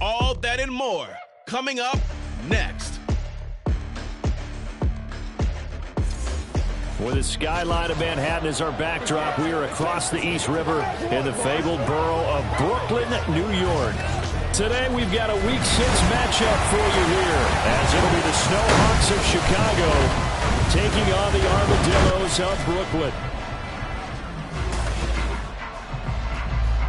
All that and more coming up next. With the skyline of Manhattan as our backdrop, we are across the East River in the fabled borough of Brooklyn, New York. Today we've got a Week 6 matchup for you here, as it'll be the Snowhawks of Chicago taking on the Armadillos of Brooklyn.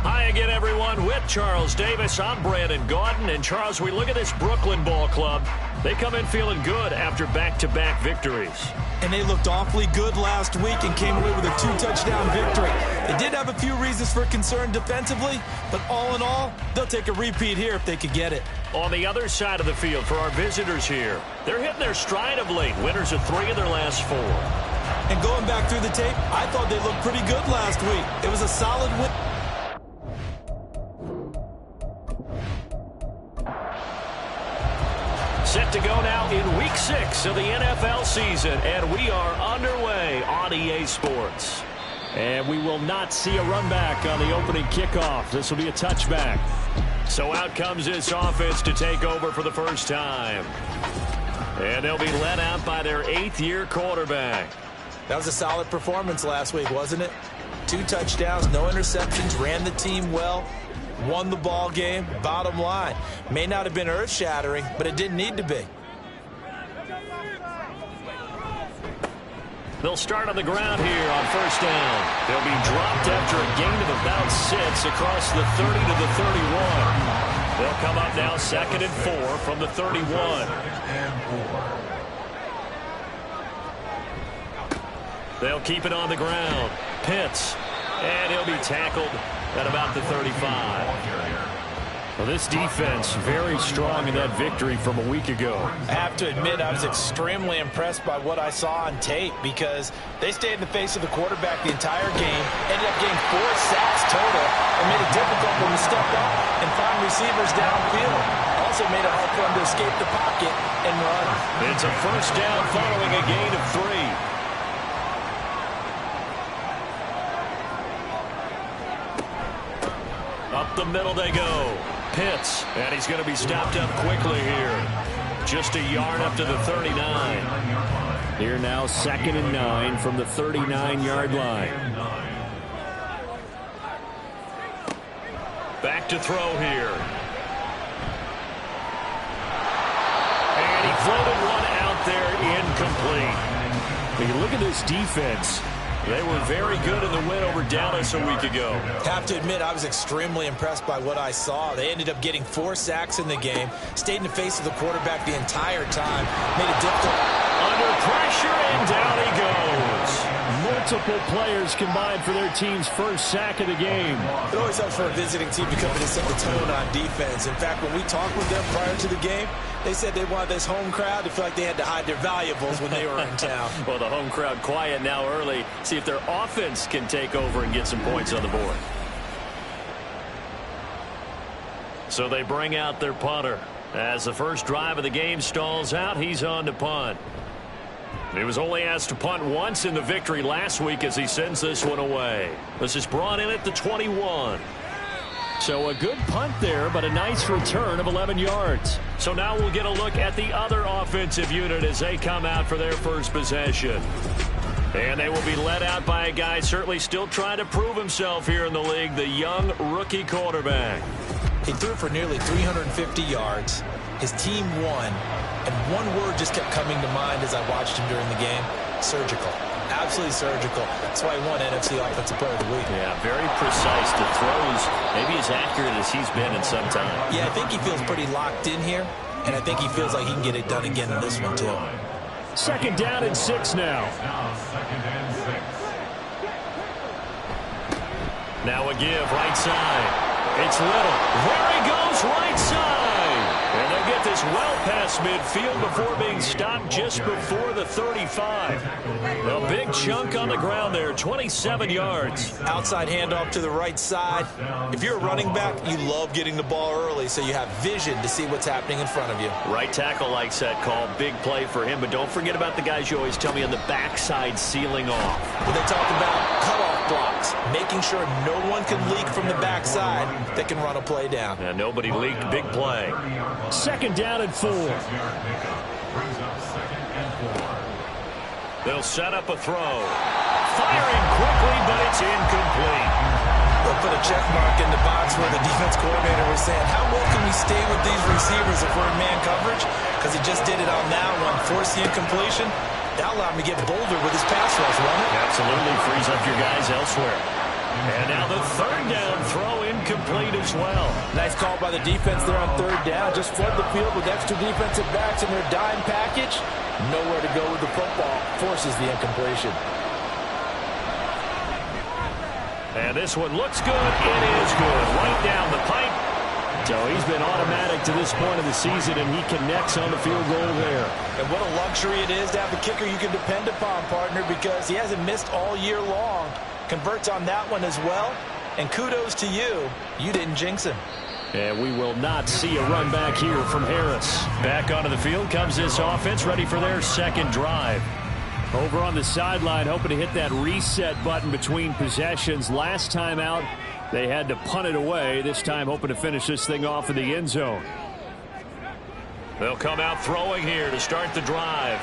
Hi again, everyone. With Charles Davis, I'm Brandon Gordon. And Charles, we look at this Brooklyn ball club. They come in feeling good after back-to-back victories. And they looked awfully good last week and came away with a 2-touchdown victory. They did have a few reasons for concern defensively, but all in all, they'll take a repeat here if they could get it. On the other side of the field for our visitors here, they're hitting their stride of late. Winners of 3 of their last 4. And going back through the tape, I thought they looked pretty good last week. It was a solid win. Set to go now in Week 6 of the NFL season, and we are underway on EA Sports. And we will not see a run back on the opening kickoff. This will be a touchback. So out comes this offense to take over for the first time. And they'll be led out by their 8th-year quarterback. That was a solid performance last week, wasn't it? 2 touchdowns, no interceptions, ran the team well. Won the ball game. Bottom line, may not have been earth-shattering, but it didn't need to be. They'll start on the ground here on first down. They'll be dropped after a gain of about 6 across the 30 to the 31. They'll come up now 2nd and 4 from the 31. They'll keep it on the ground. Pitts, and he'll be tackled at about the 35. Well, this defense very strong in that victory from a week ago. I have to admit, I was extremely impressed by what I saw on tape because they stayed in the face of the quarterback the entire game, ended up getting 4 sacks total, and made it difficult for them to step up and find receivers downfield. Also made it hard for them to escape the pocket and run. It's a first down following a gain of 3. Up the middle they go. Pitts, and he's going to be stopped up quickly here. Just a yard up to the 39. Here now 2nd and 9 from the 39-yard line. Back to throw here. And he floated one out there incomplete. When you look at this defense, they were very good in the win over Dallas a week ago. Have to admit, I was extremely impressed by what I saw. They ended up getting 4 sacks in the game, stayed in the face of the quarterback the entire time, made it difficult. Under pressure, and down he goes. Multiple players combined for their team's first sack of the game. It always helps for a visiting team to come in and set the tone on defense. In fact, when we talked with them prior to the game, they said they wanted this home crowd to feel like they had to hide their valuables when they were in town. Well, the home crowd quiet now early. See if their offense can take over and get some points on the board. So they bring out their punter. As the first drive of the game stalls out, he's on to punt. He was only asked to punt once in the victory last week as he sends this one away. This is brought in at the 21. So a good punt there, but a nice return of 11 yards. So now we'll get a look at the other offensive unit as they come out for their first possession. And they will be led out by a guy certainly still trying to prove himself here in the league, the young rookie quarterback. He threw for nearly 350 yards. His team won, and one word just kept coming to mind as I watched him during the game: surgical. Absolutely surgical. That's why he won NFC Offensive Player of the Week. Yeah, very precise. The throws, maybe as accurate as he's been in some time. Yeah, I think he feels pretty locked in here, and I think he feels like he can get it done again in this one, too. 2nd down and 6 now. Now a give, right side. It's Little. There he goes, right side. And they'll get this well past midfield before being stopped just before the 35. A big chunk on the ground there, 27 yards. Outside handoff to the right side. If you're a running back, you love getting the ball early so you have vision to see what's happening in front of you. Right tackle likes that call. Big play for him. But don't forget about the guys you always tell me on the backside sealing off. When they talk about cutoff blocks, making sure no one can leak from the backside that can run a play down. And nobody leaked. Big play. 2nd down and 4. They'll set up a throw. Firing quickly, but it's incomplete. They'll put a check mark in the box where the defense coordinator was saying, how well can we stay with these receivers if we're in man coverage? Because he just did it on that one. Force the incompletion. That allowed him to get bolder with his pass rush, won't it? Absolutely frees up your guys elsewhere. And now the 3rd down throw incomplete as well. Nice call by the defense there on 3rd down. Just flood the field with extra defensive backs in their dime package. Nowhere to go with the football. Forces the incompletion. And this one looks good. It is good. Right down the pipe. So he's been automatic to this point of the season, and he connects on the field goal there. And what a luxury it is to have a kicker you can depend upon, partner, because he hasn't missed all year long. Converts on that one as well. And kudos to you. You didn't jinx him. And we will not see a run back here from Harris. Back onto the field comes this offense, ready for their 2nd drive. Over on the sideline, hoping to hit that reset button between possessions. Last time out, they had to punt it away. This time hoping to finish this thing off in the end zone. They'll come out throwing here to start the drive.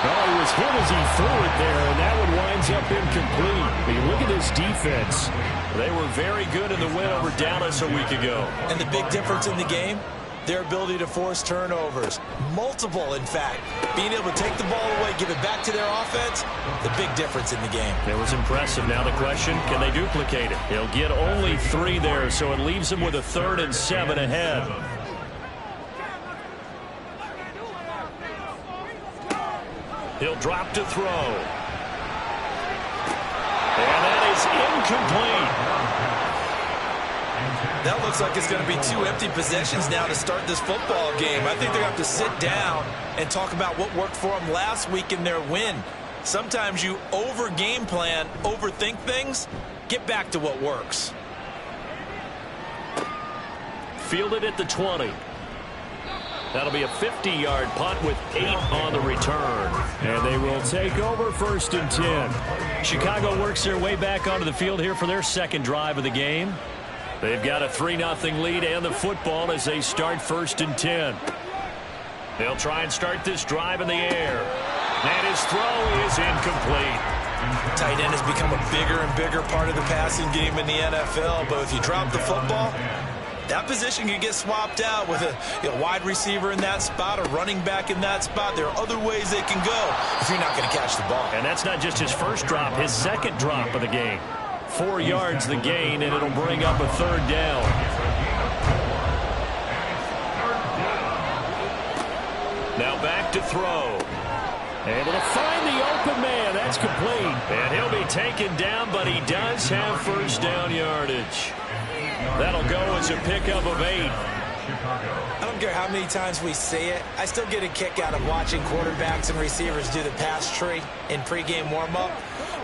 Well, he was hit as he threw it there, and that one winds up incomplete. But you look at this defense. They were very good in the win over Dallas a week ago. And the big difference in the game? Their ability to force turnovers. Multiple, in fact. Being able to take the ball away, give it back to their offense, the big difference in the game. It was impressive. Now the question, can they duplicate it? He'll get only 3 there, so it leaves them with a 3rd and 7 ahead. He'll drop to throw. And that is incomplete. That looks like it's going to be 2 empty possessions now to start this football game. I think they're going to have to sit down and talk about what worked for them last week in their win. Sometimes you over-game plan, overthink things. Get back to what works. Fielded at the 20. That'll be a 50-yard punt with 8 on the return. And they will take over 1st and 10. Chicago works their way back onto the field here for their 2nd drive of the game. They've got a 3-0 lead and the football as they start 1st and 10. They'll try and start this drive in the air. And his throw is incomplete. Tight end has become a bigger and bigger part of the passing game in the NFL. But if you drop the football, that position can get swapped out with a wide receiver in that spot, a running back in that spot. There are other ways they can go if you're not going to catch the ball. And that's not just his 1st drop, his 2nd drop of the game. 4 yards the gain, and it'll bring up a 3rd down. Now back to throw. Able to find the open man. That's complete. And he'll be taken down, but he does have 1st down yardage. That'll go as a pickup of 8. I don't care how many times we say it. I still get a kick out of watching quarterbacks and receivers do the pass tree in pregame warm-up.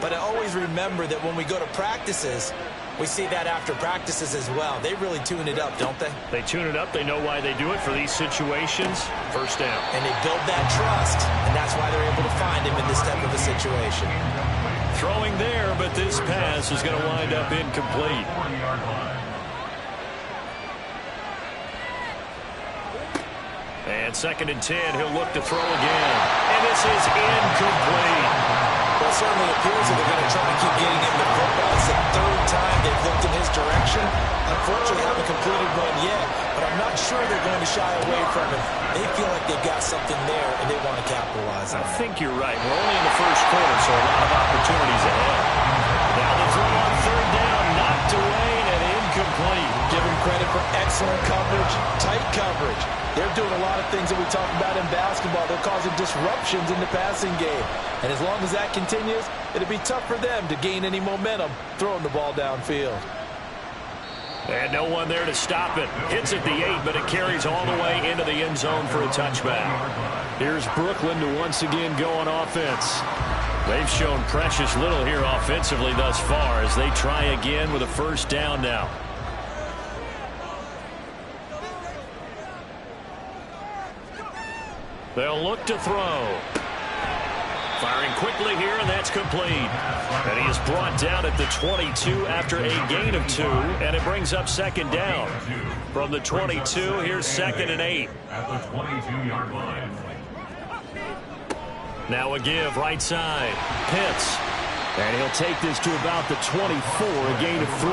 But I always remember that when we go to practices, we see that after practices as well. They really tune it up, don't they? They tune it up. They know why they do it for these situations. 1st down. And they build that trust, and that's why they're able to find him in this type of a situation. Throwing there, but this pass is going to wind up incomplete. And 2nd and 10, he'll look to throw again. And this is incomplete. Well, it certainly appears that they're going to try and keep getting him the football. It's the 3rd time they've looked in his direction. Unfortunately, haven't completed one yet, but I'm not sure they're going to shy away from him. They feel like they've got something there, and they want to capitalize on it. I think you're right. We're only in the 1st quarter, so a lot of opportunities ahead. Now the throw on 3rd down, knocked away and incomplete. Give him credit for excellent coverage, tight coverage. They're doing a lot of things that we talk about in basketball. They're causing disruptions in the passing game. And as long as that continues, it'll be tough for them to gain any momentum throwing the ball downfield. And no one there to stop it. Hits at the 8, but it carries all the way into the end zone for a touchback. Here's Brooklyn to once again go on offense. They've shown precious little here offensively thus far as they try again with a 1st down now. They'll look to throw. Firing quickly here, and that's complete. And he is brought down at the 22 after a gain of 2, and it brings up second down. From the 22, here's 2nd and 8. At the 22-yard line. Now a give, right side. Pitts. And he'll take this to about the 24, a gain of 3.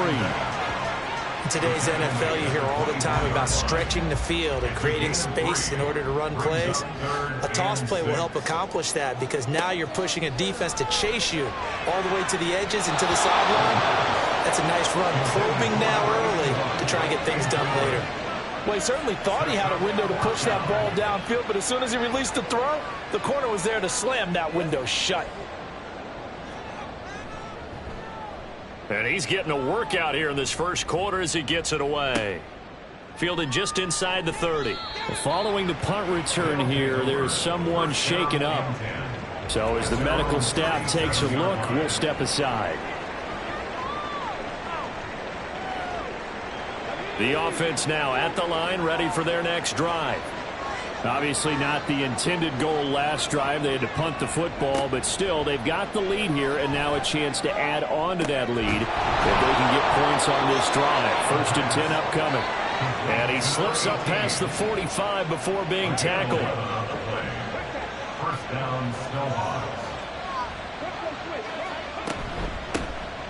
In today's NFL, you hear all the time about stretching the field and creating space in order to run plays. A toss play will help accomplish that because now you're pushing a defense to chase you all the way to the edges and to the sideline. That's a nice run, probing now early to try and get things done later. Well, he certainly thought he had a window to push that ball downfield, but as soon as he released the throw, the corner was there to slam that window shut. And he's getting a workout here in this first quarter as he gets it away. Fielded just inside the 30. Following the punt return here, there is someone shaken up. So as the medical staff takes a look, we'll step aside. The offense now at the line, ready for their next drive. Obviously not the intended goal last drive. They had to punt the football, but still they've got the lead here and now a chance to add on to that lead if they can get points on this drive. 1st and 10 upcoming. And he slips up past the 45 before being tackled. First down, Snowhawks.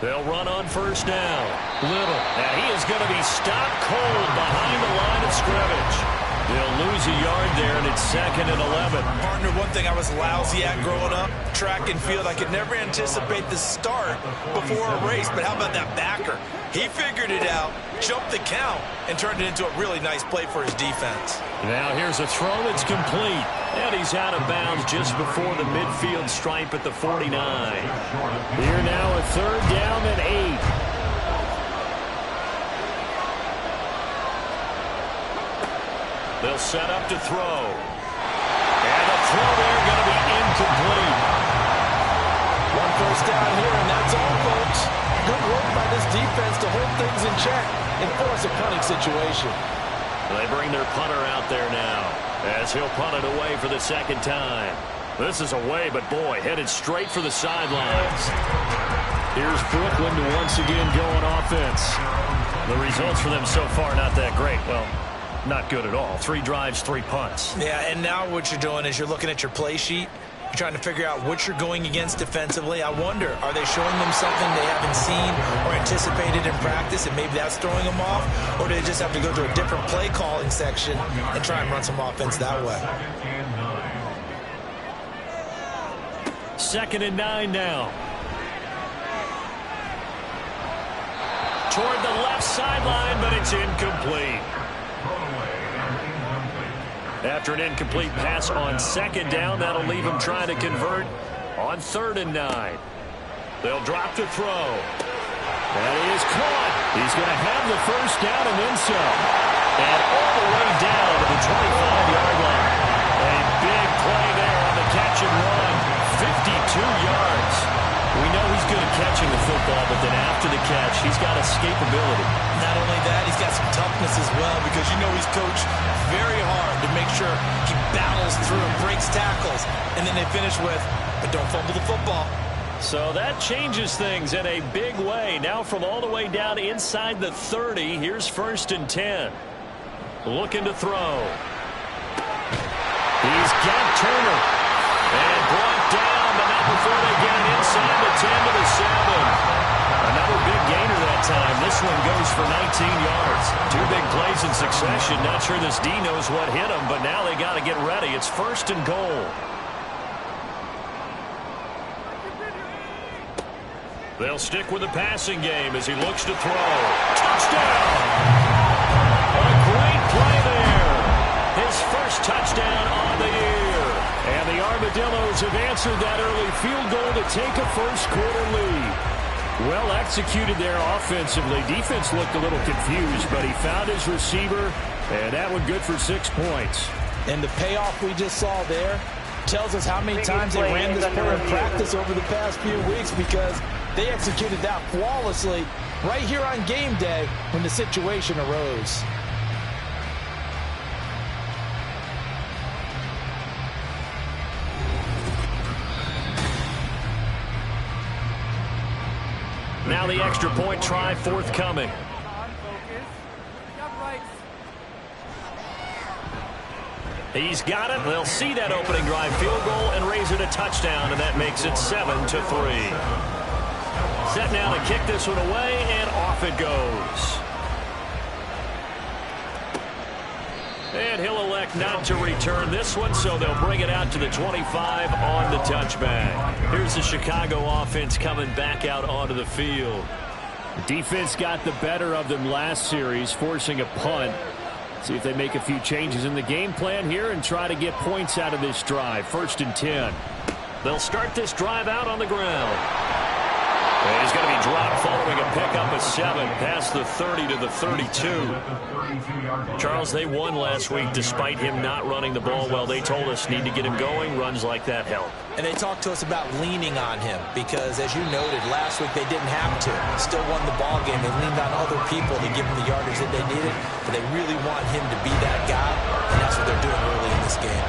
They'll run on first down. Little. And he is going to be stopped cold behind the line of scrimmage. They'll lose a yard there, and it's 2nd and 11. Partner, one thing I was lousy at growing up, track and field, I could never anticipate the start before a race, but how about that backer? He figured it out, jumped the count, and turned it into a really nice play for his defense. Now here's a throw that's complete, and he's out of bounds just before the midfield stripe at the 49. Here now a 3rd down and 8. They'll set up to throw. And the throw there going to be incomplete. 1 first down here, and that's all, folks. Good work by this defense to hold things in check and force a punting situation. They bring their punter out there now as he'll punt it away for the 2nd time. This is away, but boy, headed straight for the sidelines. Here's Brooklyn to once again go on offense. The results for them so far not that great. Well, not good at all. 3 drives, 3 punts. Yeah, and now what you're doing is you're looking at your play sheet. You're trying to figure out what you're going against defensively. I wonder, are they showing them something they haven't seen or anticipated in practice, and maybe that's throwing them off? Or do they just have to go to a different play calling section and try and run some offense that way? 2nd and 9 now. Toward the left sideline, but it's incomplete. After an incomplete pass on 2nd down, that'll leave him trying to convert on 3rd and 9. They'll drop to throw. That is caught. He's going to have the 1st down and then some. And all the way down to the 25-yard line. A big play there on the catch and run. 52 yards. We know he's good at catching the football, but then after the catch, he's got escapability. Not only that, he's got some toughness as well, because you know he's coached very hard to make sure he battles through and breaks tackles. And then they finish with, but don't fumble the football. So that changes things in a big way. Now from all the way down inside the 30, here's 1st and 10. Looking to throw. He's got Turner. And brought down, but not before they get it inside the 10 to the 7. Another big gainer that time. This one goes for 19 yards. 2 big plays in succession. Not sure this D knows what hit him, but now they got to get ready. It's 1st and goal. They'll stick with the passing game as he looks to throw. Touchdown! A great play there. His first touchdown on the year. And the Armadillos have answered that early field goal to take a first-quarter lead. Well executed there offensively. Defense looked a little confused, but he found his receiver, and that one good for 6 points. And the payoff we just saw there tells us how many times they ran this play in practice over the past few weeks, because they executed that flawlessly right here on game day when the situation arose. the extra point try forthcoming. He's got it. They'll see that opening drive field goal and raise it a touchdown, and that makes it 7-3. Set now to kick this one away, and off it goes. And he'll elect not to return this one, so they'll bring it out to the 25 on the touchback. Here's the Chicago offense coming back out onto the field. The defense got the better of them last series, forcing a punt. See if they make a few changes in the game plan here and try to get points out of this drive. 1st and 10. They'll start this drive out on the ground. And he's going to be dropped following a pickup of 7 past the 30 to the 32. Charles, they won last week despite him not running the ball well. They told us need to get him going. Runs like that help. And they talked to us about leaning on him because, as you noted, last week they didn't have to. Still won the ball game. They leaned on other people to give them the yardage that they needed, but they really want him to be that guy, and that's what they're doing early in this game.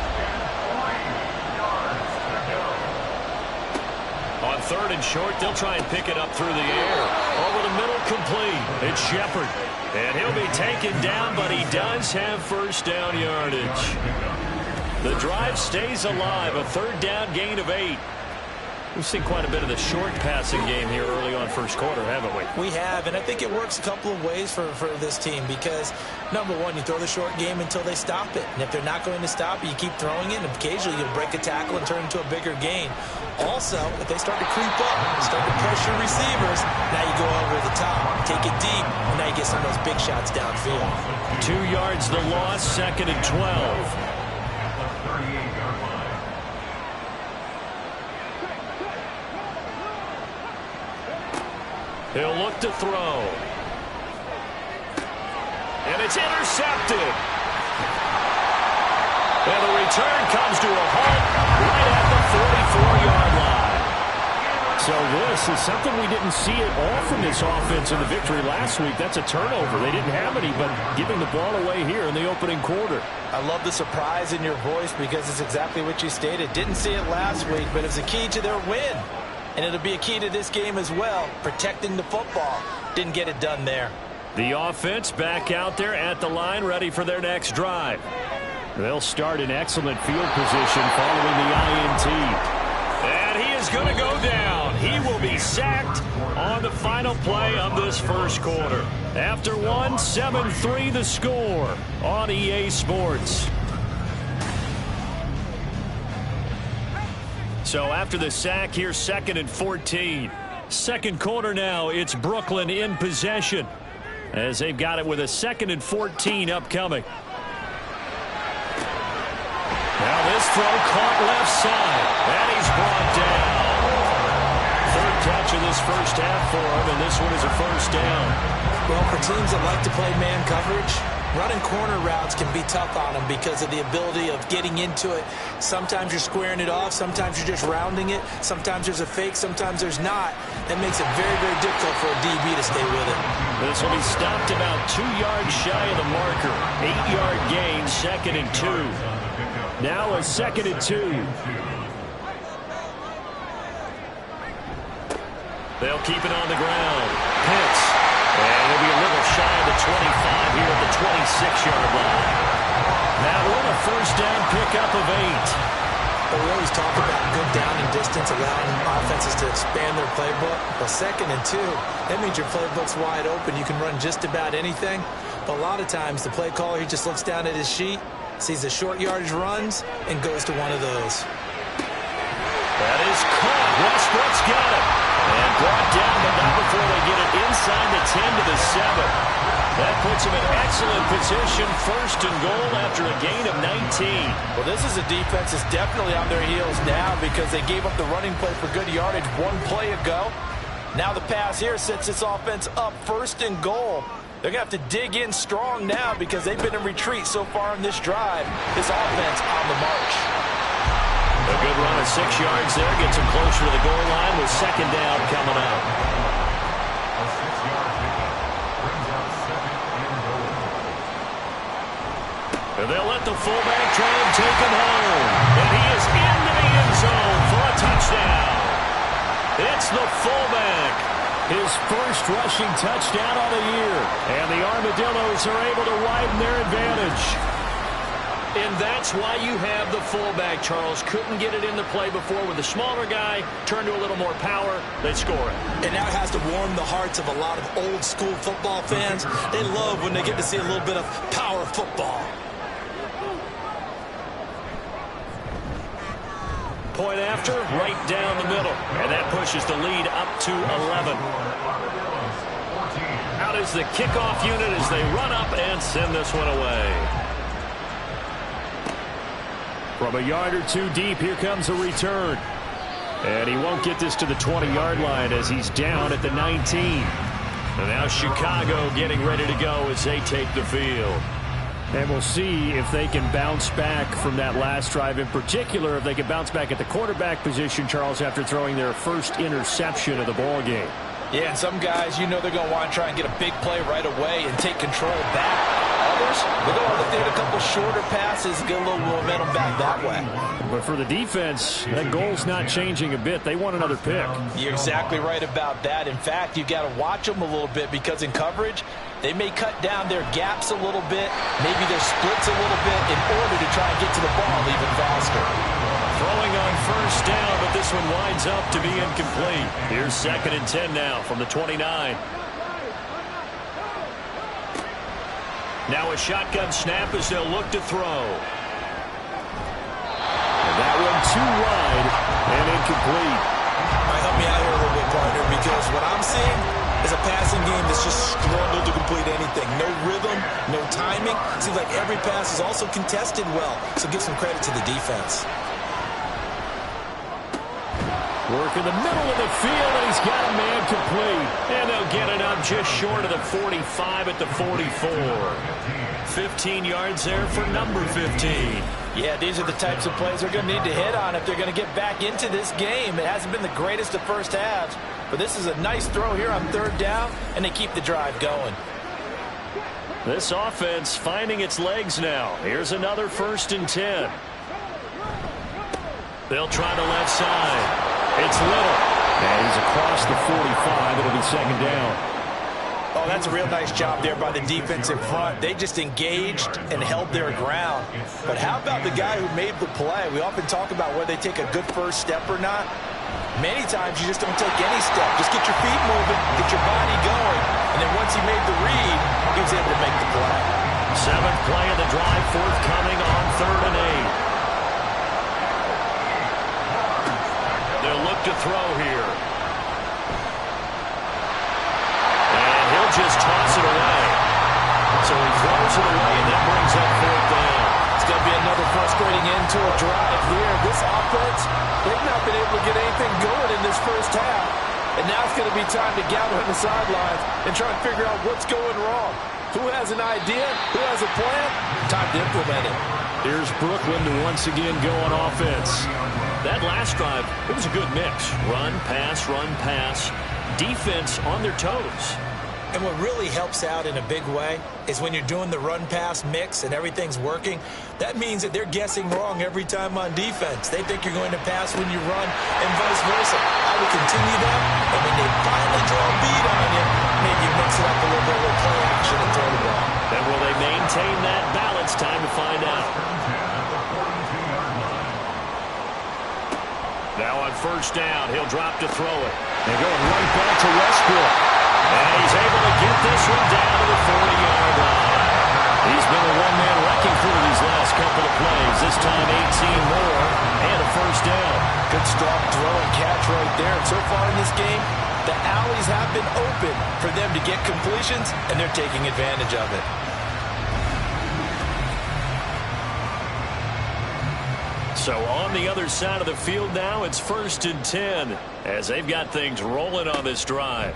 On 3rd and short, they'll try and pick it up through the air. Over the middle, complete. It's Shepard. And he'll be taken down, but he does have first down yardage. The drive stays alive. A 3rd down gain of 8. We've seen quite a bit of the short passing game here early on first quarter, haven't we? We have, and I think it works a couple of ways for this team because, number one, you throw the short game until they stop it. And if they're not going to stop it, you keep throwing it, and occasionally you'll break a tackle and turn it into a bigger gain. Also, if they start to creep up, start to pressure receivers, now you go over the top, take it deep, and now you get some of those big shots downfield. 2 yards the loss, 2nd and 12. He'll look to throw. And it's intercepted. And the return comes to a halt right at the 44-yard line. So this is something we didn't see at all from this offense in the victory last week. That's a turnover. They didn't have any, but giving the ball away here in the opening quarter. I love the surprise in your voice because it's exactly what you stated. Didn't see it last week, but it's a key to their win. And it'll be a key to this game as well, protecting the football. Didn't get it done there. The offense back out there at the line, ready for their next drive. They'll start in excellent field position following the INT. And he is going to go down. He will be sacked on the final play of this first quarter. After 7-3 the score on EA Sports. So after the sack here, 2nd and 14. Second quarter now, it's Brooklyn in possession as they've got it with a 2nd and 14 upcoming. Now this throw caught left side, and he's brought down. 3rd touch of this first half for him, and this one is a first down. Well, for teams that like to play man coverage, running corner routes can be tough on them because of the ability of getting into it. Sometimes you're squaring it off. Sometimes you're just rounding it. Sometimes there's a fake. Sometimes there's not. That makes it very, very difficult for a DB to stay with it. This will be stopped about 2 yards shy of the marker. 8-yard gain, 2nd and 2. Now a 2nd and 2. They'll keep it on the ground. Pitts. And they'll be a little shy of the 25 here at the 26-yard line. That one a first down pickup of 8. But we always talk about good down and distance, allowing offenses to expand their playbook. But 2nd and 2, that means your playbook's wide open. You can run just about anything. But a lot of times the play caller, he just looks down at his sheet, sees the short yardage runs, and goes to one of those. That is caught. Westbrook's got it. And brought down, but not before they get it inside the 10 to the 7. That puts him in excellent position, 1st and goal after a gain of 19. Well, this is a defense that's definitely on their heels now because they gave up the running play for good yardage one play ago. Now the pass here sets this offense up 1st and goal. They're going to have to dig in strong now because they've been in retreat so far in this drive. This offense on the march. A good run of 6 yards there. Gets him closer to the goal line with 2nd down coming up. A 6-yard pickup brings out 2nd and goal. And they'll let the fullback try and take him home. And he is into the end zone for a touchdown. It's the fullback. His first rushing touchdown on the year. And the Armadillos are able to widen their advantage. And that's why you have the fullback, Charles. Couldn't get it into play before with the smaller guy. Turned to a little more power. They score it. And that has to warm the hearts of a lot of old school football fans. They love when they get to see a little bit of power football. Point after, right down the middle. And that pushes the lead up to 11. Out is the kickoff unit as they run up and send this one away. From a yard or two deep, here comes a return. And he won't get this to the 20-yard line as he's down at the 19. And now Chicago getting ready to go as they take the field. And we'll see if they can bounce back from that last drive. In particular, if they can bounce back at the quarterback position, Charles, after throwing their first interception of the ball game. Yeah, and some guys, you know they're going to want to try and get a big play right away and take control back. Others, they're going to look to hit a couple shorter passes, get a little momentum back that way. But for the defense, that goal's not changing a bit. They want another pick. You're exactly right about that. In fact, you got to watch them a little bit because in coverage, they may cut down their gaps a little bit, maybe their splits a little bit in order to try and get to the ball even faster. Throwing on first down, but this one winds up to be incomplete. Here's 2nd and 10 now from the 29. Now a shotgun snap as they'll look to throw. And that one too wide and incomplete. Might help me out here a little bit, partner, because what I'm seeing is a passing game that's just struggled to complete anything. No rhythm, no timing. Seems like every pass is also contested well, so give some credit to the defense. Work in the middle of the field, and he's got a man complete. And they'll get it up just short of the 45 at the 44. 15 yards there for number 15. Yeah, these are the types of plays they're going to need to hit on if they're going to get back into this game. It hasn't been the greatest of first halves, but this is a nice throw here on 3rd down, and they keep the drive going. This offense finding its legs now. Here's another 1st and 10. They'll try the left side. It's Little. And he's across the 45. It'll be 2nd down. Oh, that's a real nice job there by the defense in front. They just engaged and held their ground. But how about the guy who made the play? We often talk about whether they take a good first step or not. Many times you just don't take any step. Just get your feet moving, get your body going. And then once he made the read, he was able to make the play. 7th play of the drive, forthcoming on 3rd and 8. They'll look to throw here. And he'll just toss it away. So he throws it away, and that brings up 4th down. It's going to be another frustrating end to a drive here. This offense, they've not been able to get anything going in this first half. And now it's going to be time to gather on the sidelines and try and figure out what's going wrong. Who has an idea? Who has a plan? Time to implement it. Here's Brooklyn to once again go on offense. That last drive, it was a good mix. Run, pass, defense on their toes. And what really helps out in a big way is when you're doing the run-pass mix and everything's working, that means that they're guessing wrong every time on defense. They think you're going to pass when you run and vice versa. I would continue that, and when they finally draw a beat on you, maybe you mix it up a little bit with play action and throw the ball. And will they maintain that balance? Time to find out. Now on 1st down, he'll drop to throw it. They're going right back to Westbrook. And he's able to get this one down to the 40-yard line. He's been a one-man wrecking crew these last couple of plays. This time 18 more and a 1st down. Good strong throw and catch right there. And so far in this game, the alleys have been open for them to get completions, and they're taking advantage of it. So on the other side of the field now, it's 1st and 10 as they've got things rolling on this drive.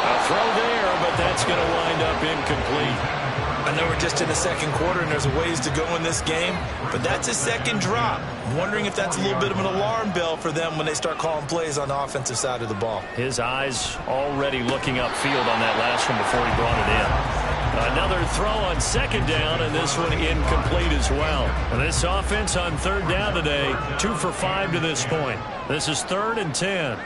A throw there, but that's going to wind up incomplete. I know we're just in the 2nd quarter and there's a ways to go in this game, but that's a 2nd drop. I'm wondering if that's a little bit of an alarm bell for them when they start calling plays on the offensive side of the ball. His eyes already looking upfield on that last one before he brought it in. Another throw on 2nd down, and this one incomplete as well. And this offense on 3rd down today, 2 for 5 to this point. This is 3rd and 10.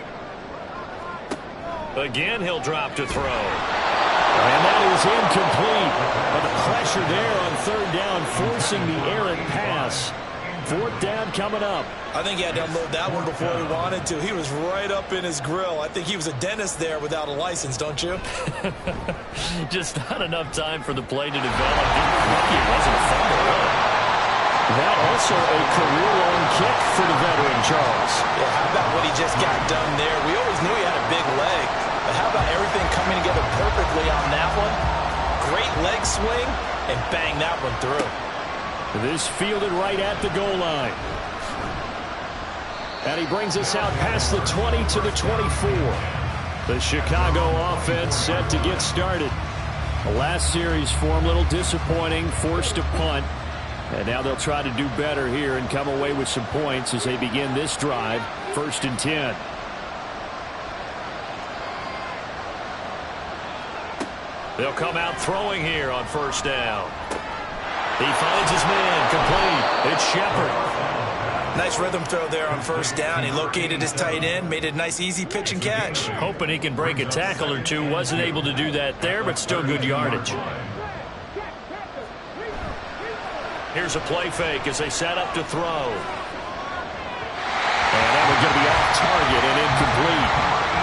Again, he'll drop to throw. And that is incomplete. But the pressure there on third down, forcing the errant pass. Fourth down coming up. I think he had to unload that one before he wanted to. He was right up in his grill. I think he was a dentist there without a license, don't you? Just not enough time for the play to develop. It wasn't a fumble. That also a career-long kick for the veteran, Charles. Yeah, how about what he just got done there? We always knew he had a big leg, but how about everything coming together perfectly on that one? Great leg swing, and bang that one through. This fielded right at the goal line. And he brings us out past the 20 to the 24. The Chicago offense set to get started. The last series for him, a little disappointing, forced a punt. And now they'll try to do better here and come away with some points as they begin this drive, 1st and 10. They'll come out throwing here on 1st down. He finds his man, complete. It's Shepard. Nice rhythm throw there on 1st down. He located his tight end, made it a nice easy pitch and catch. Hoping he can break a tackle or two. Wasn't able to do that there, but still good yardage. Here's a play fake as they set up to throw. And that one's going to be off target and incomplete.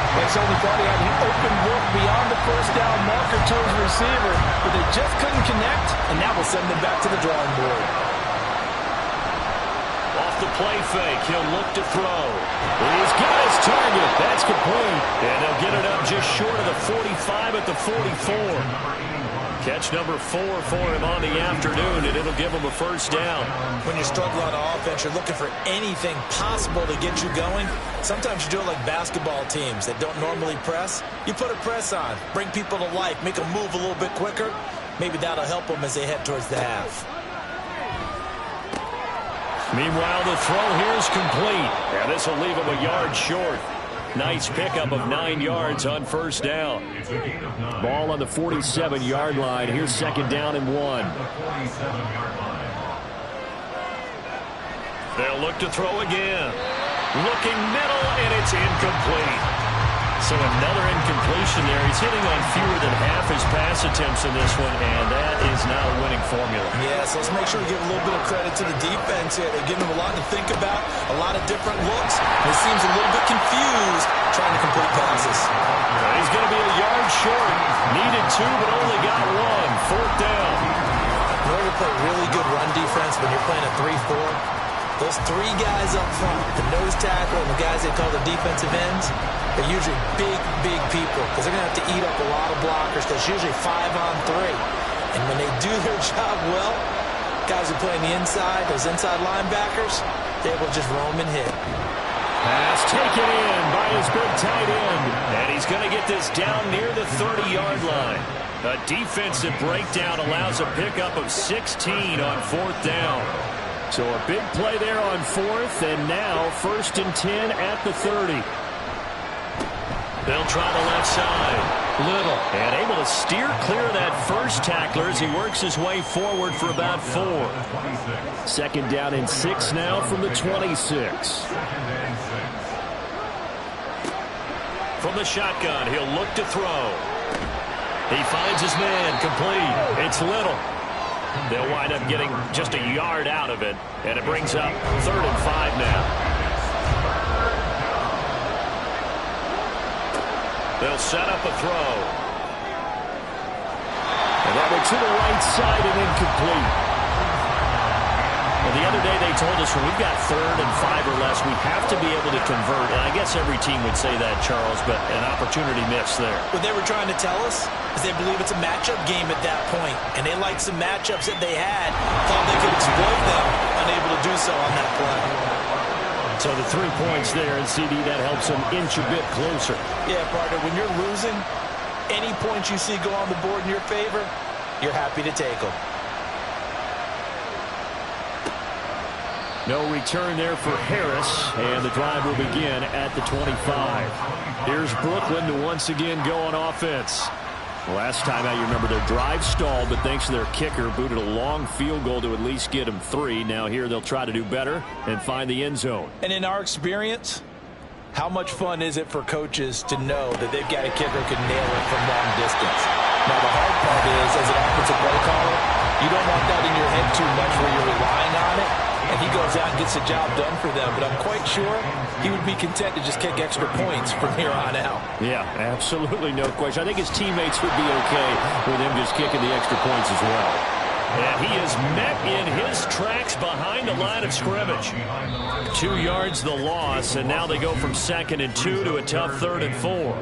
They certainly thought he had an open look beyond the 1st down marker to his receiver, but they just couldn't connect, and that will send them back to the drawing board. Off the play fake, he'll look to throw. He's got his target. That's complete. And they'll get it up just short of the 45 at the 44. Catch number 4 for him on the afternoon, and it'll give him a 1st down. When you're struggling on offense, you're looking for anything possible to get you going. Sometimes you do it like basketball teams that don't normally press. You put a press on, bring people to life, make them move a little bit quicker. Maybe that'll help them as they head towards the half. Meanwhile, the throw here is complete. And this will leave him a yard short. Nice pickup of 9 yards on 1st down. Ball on the 47-yard line. Here's 2nd down and 1. They'll look to throw again. Looking middle, and it's incomplete. So another incompletion there. He's hitting on fewer than half his pass attempts in this one, and that is not a winning formula. Yeah, so let's make sure we give a little bit of credit to the defense here. They're giving him a lot to think about, a lot of different looks. He seems a little bit confused trying to complete passes. He's going to be a yard short. Needed 2, but only got 1. 4th down. In order to play really good run defense when you're playing a 3-4, those 3 guys up front, the nose tackle and the guys they call the defensive ends, they're usually big people because they're going to have to eat up a lot of blockers because it's usually 5-on-3. And when they do their job well, guys who play on the inside, those inside linebackers, they're able to just roam and hit. Pass taken in by his big tight end. And he's going to get this down near the 30-yard line. A defensive breakdown allows a pickup of 16 on 4th down. So a big play there on 4th, and now 1st and 10 at the 30. They'll try the left side. Little. And able to steer clear of that first tackler as he works his way forward for about 4. 2nd down and 6 now from the 26. From the shotgun, he'll look to throw. He finds his man, complete. It's Little. They'll wind up getting just a yard out of it, and it brings up 3rd and 5 now. They'll set up a throw. And that went to the right side and incomplete. Well, the other day they told us when we've got 3rd and 5 or less, we have to be able to convert. And I guess every team would say that, Charles, but an opportunity missed there. What they were trying to tell us is they believe it's a matchup game at that point, and they liked some matchups that they had, thought they could exploit them, unable to do so on that play. So the 3 points there, and CD, that helps them inch a bit closer. Yeah, partner, when you're losing, any points you see go on the board in your favor, you're happy to take them. No return there for Harris, and the drive will begin at the 25. Here's Brooklyn to once again go on offense. Last time out, you remember their drive stalled, but thanks to their kicker, booted a long field goal to at least get them 3. Now here they'll try to do better and find the end zone. And in our experience, How much fun is it for coaches to know that they've got a kicker who can nail it from long distance? Now, the hard part is, as an offensive play caller, you don't want that in your head too much where you're relying on it, and he goes out and gets the job done for them. But I'm quite sure he would be content to just kick extra points from here on out. Yeah, absolutely no question. I think his teammates would be okay with him just kicking the extra points as well. And he is met in his tracks behind the line of scrimmage. 2 yards the loss, and now they go from 2nd and 2 to a tough 3rd and 4.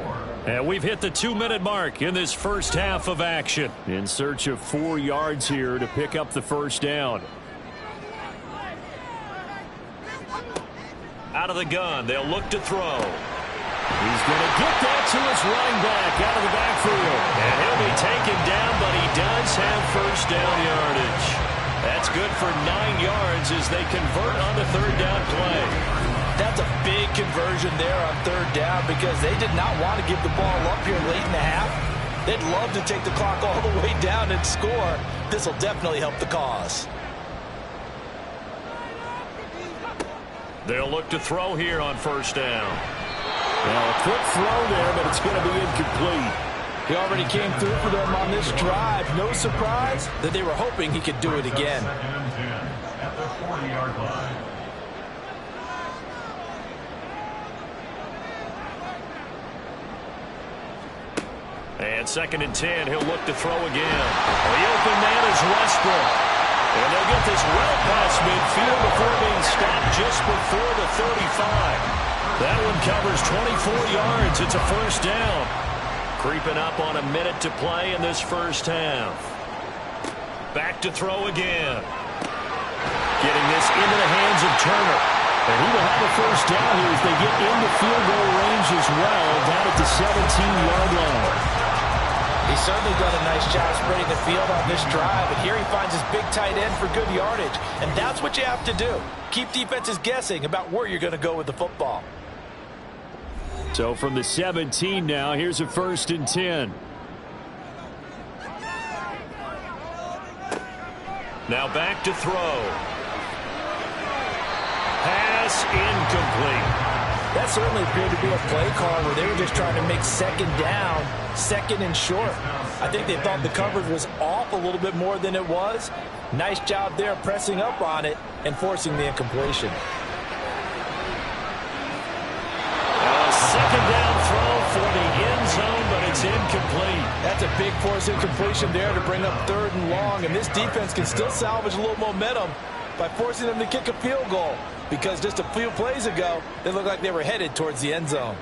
And we've hit the 2-minute mark in this first half of action. In search of 4 yards here to pick up the first down. Out of the gun, they'll look to throw. He's going to get that to his running back out of the backfield. And he'll be taken down, but he does have first down yardage. That's good for 9 yards as they convert on the 3rd down play. That's a big conversion there on 3rd down because they did not want to give the ball up here late in the half. They'd love to take the clock all the way down and score. This will definitely help the cause. They'll look to throw here on 1st down. Well, a quick throw there, but it's going to be incomplete. He already came through for them on this drive. No surprise that they were hoping he could do it again. At the 40-yard line. And 2nd and 10, he'll look to throw again. The open man is Westbrook. And they'll get this well past midfield before being stopped just before the 35. That one covers 24 yards. It's a first down. Creeping up on a minute to play in this first half. Back to throw again. Getting this into the hands of Turner. And he will have a first down here as they get into field goal range as well, down at the 17-yard line. He's certainly done a nice job spreading the field on this drive, and here he finds his big tight end for good yardage. And that's what you have to do. Keep defenses guessing about where you're going to go with the football. So from the 17 now, here's a 1st and 10. Now back to throw. Pass incomplete. That certainly appeared to be a play call where they were just trying to make 2nd down, 2nd and short. I think they thought the coverage was off a little bit more than it was. Nice job there pressing up on it and forcing the incompletion. A 2nd down throw for the end zone, but it's incomplete. That's a big force incompletion there to bring up 3rd and long, and this defense can still salvage a little momentum by forcing them to kick a field goal, because just a few plays ago, they looked like they were headed towards the end zone.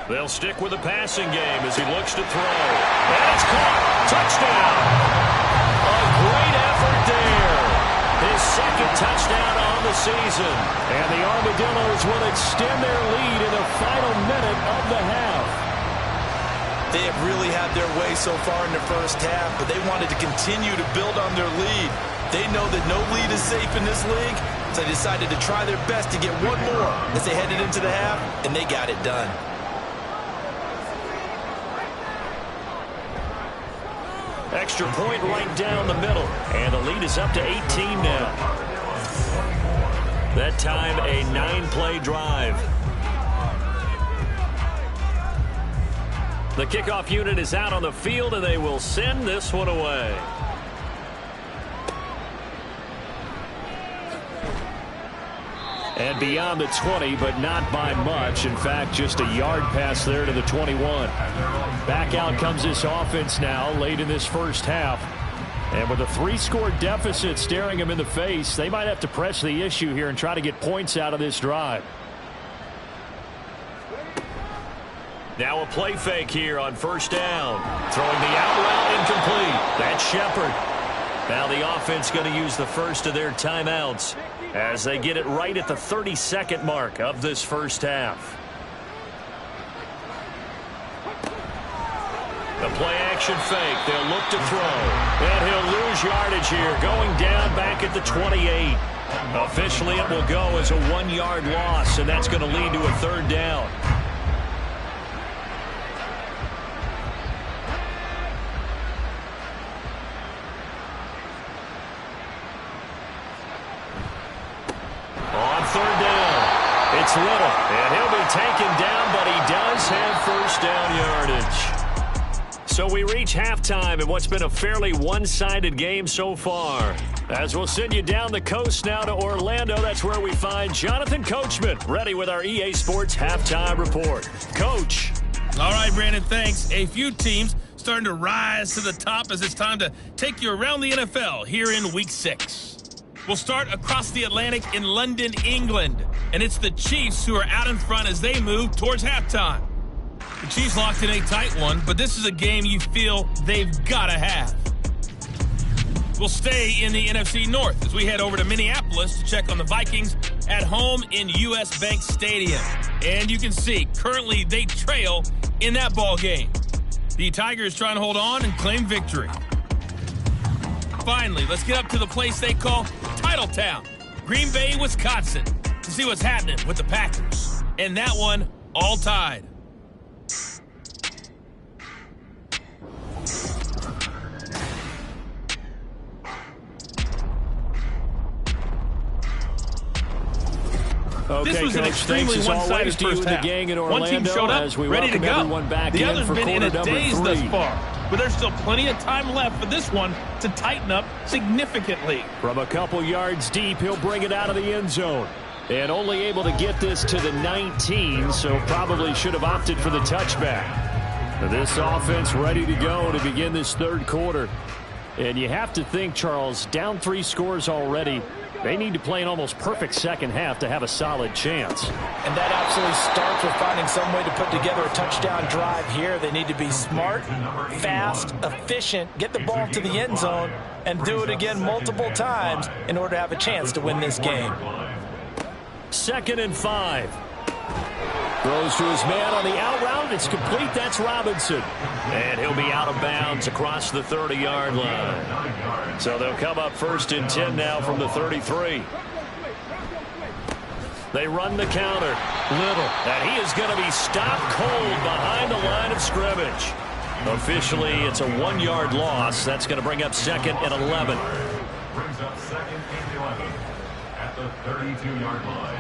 They'll stick with the passing game as he looks to throw. And it's caught. Touchdown. A great effort there. His 2nd touchdown on the season. And the Armadillos will extend their lead in the final minute of the half. They have really had their way so far in the first half, but they wanted to continue to build on their lead. They know that no lead is safe in this league, so they decided to try their best to get one more as they headed into the half, and they got it done. Extra point right down the middle, and the lead is up to 18 now. That time a 9-play drive. The kickoff unit is out on the field, and they will send this one away. And beyond the 20, but not by much. In fact, just a yard pass there to the 21. Back out comes this offense now late in this first half. And with a 3-score deficit staring them in the face, they might have to press the issue here and try to get points out of this drive. Now a play fake here on 1st down. Throwing the out route incomplete. That's Shepard. Now the offense going to use the first of their timeouts as they get it right at the 32nd mark of this first half. The play-action fake. They'll look to throw. And he'll lose yardage here, going down back at the 28. Officially, it will go as a 1-yard loss, and that's going to lead to a 3rd down. On 3rd down, It's Little, and he'll be taken down, but he does have first down yardage. So we reach halftime in what's been a fairly one-sided game so far. As we'll send you down the coast now to Orlando, that's where we find Jonathan Coachman, ready with our EA Sports Halftime Report. Coach. All right, Brandon, thanks. A few teams starting to rise to the top as it's time to take you around the NFL here in Week 6. We'll start across the Atlantic in London, England, and it's the Chiefs who are out in front as they move towards halftime. The Chiefs locked in a tight one, but this is a game you feel they've got to have. We'll stay in the NFC North as we head over to Minneapolis to check on the Vikings at home in US Bank Stadium. And you can see, currently they trail in that ball game. The Tigers trying to hold on and claim victory. Finally, let's get up to the place they call Titletown, Green Bay, Wisconsin, to see what's happening with the Packers. And that one all tied. Okay, this was Coach, an extremely thanks one-sided as always to you first and the half. gang in One team Orlando showed up, as we ready to welcome go. everyone back The in other's for been in quarter a daze number 3. thus far, but there's still plenty of time left for this one to tighten up significantly. From a couple yards deep, he'll bring it out of the end zone. And only able to get this to the 19, so probably should have opted for the touchback. This offense ready to go to begin this third quarter. And you have to think, Charles, down 3 scores already. They need to play an almost perfect second half to have a solid chance. And that absolutely starts with finding some way to put together a touchdown drive here. They need to be smart, fast, efficient, get the ball to the end zone, and do it again multiple times in order to have a chance to win this game. 2nd and 5. Throws to his man on the out route. It's complete. That's Robinson. And he'll be out of bounds across the 30-yard line. So they'll come up 1st and 10 now from the 33. They run the counter. Little. And he is going to be stopped cold behind the line of scrimmage. Officially, it's a 1-yard loss. That's going to bring up 2nd and 11. Brings up 2nd and 11 at the 32-yard line.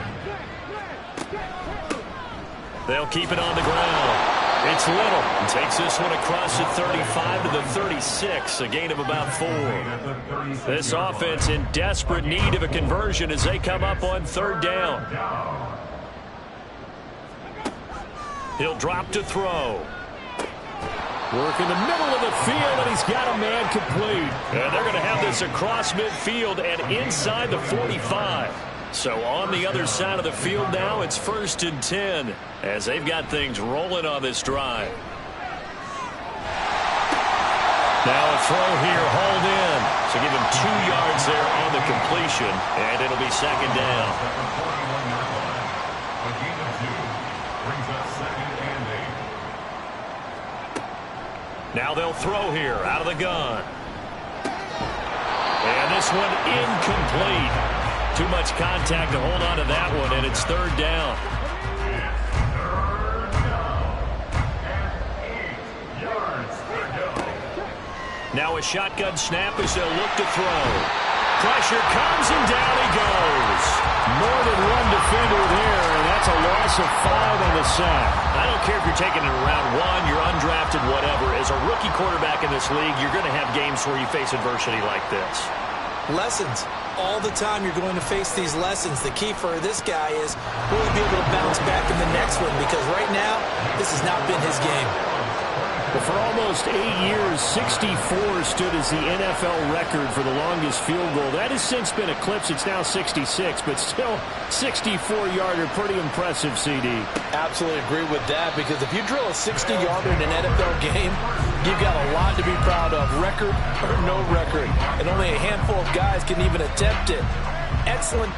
They'll keep it on the ground. It's Little. Takes this one across the 35 to the 36, a gain of about 4. This offense in desperate need of a conversion as they come up on 3rd down. He'll drop to throw. Work in the middle of the field, and he's got a man complete. And they're going to have this across midfield and inside the 45. So on the other side of the field now, it's 1st and 10 as they've got things rolling on this drive. Now a throw here, hauled in. So give him 2 yards there on the completion, and it'll be 2nd down. A gain of 2 brings up 2nd and 8. Now they'll throw here out of the gun. And this one incomplete. Too much contact to hold on to that one, and it's 3rd down. Now a shotgun snap as they'll look to throw. Pressure comes, and down he goes. More than one defender there, and that's a loss of 5 on the sack. I don't care if you're taking it in round 1, you're undrafted, whatever. As a rookie quarterback in this league, you're going to have games where you face adversity like this. Lessons. All the time you're going to face these lessons. The key for this guy is will he be able to bounce back in the next one, because right now this has not been his game. But for almost 8 years, 64 stood as the NFL record for the longest field goal. That has since been eclipsed. It's now 66, but still 64-yarder. Pretty impressive, CD. Absolutely agree with that, because if you drill a 60-yarder in an NFL game, you've got a lot to be proud of, record or no record. And only a handful of guys can even attempt it. Excellent.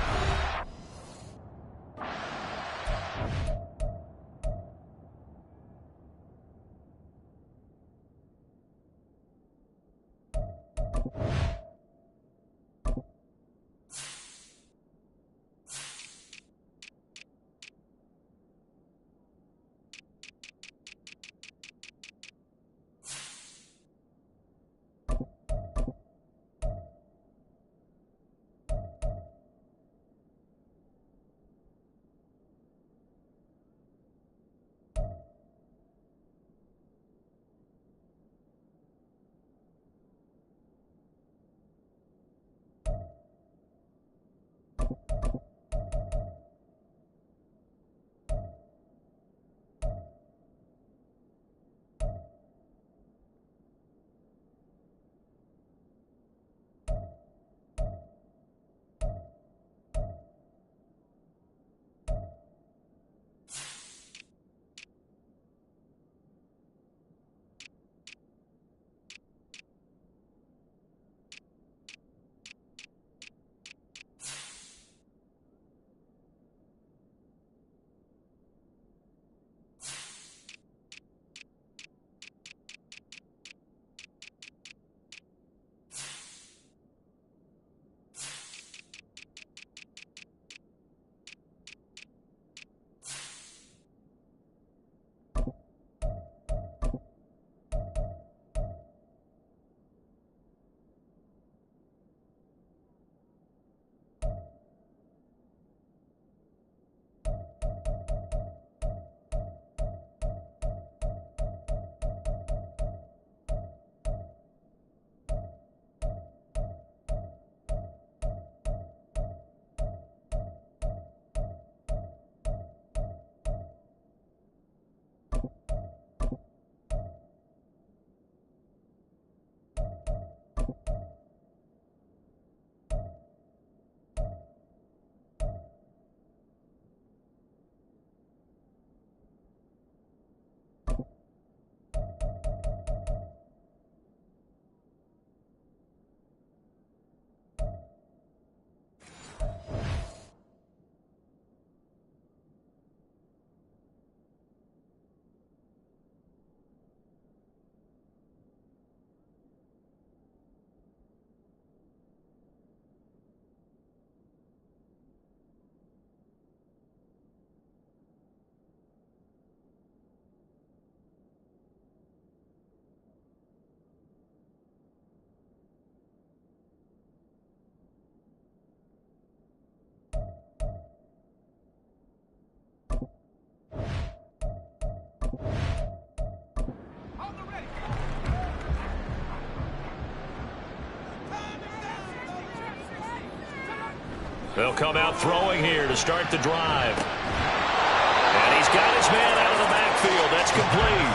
They'll come out throwing here to start the drive. And he's got his man out of the backfield. That's complete.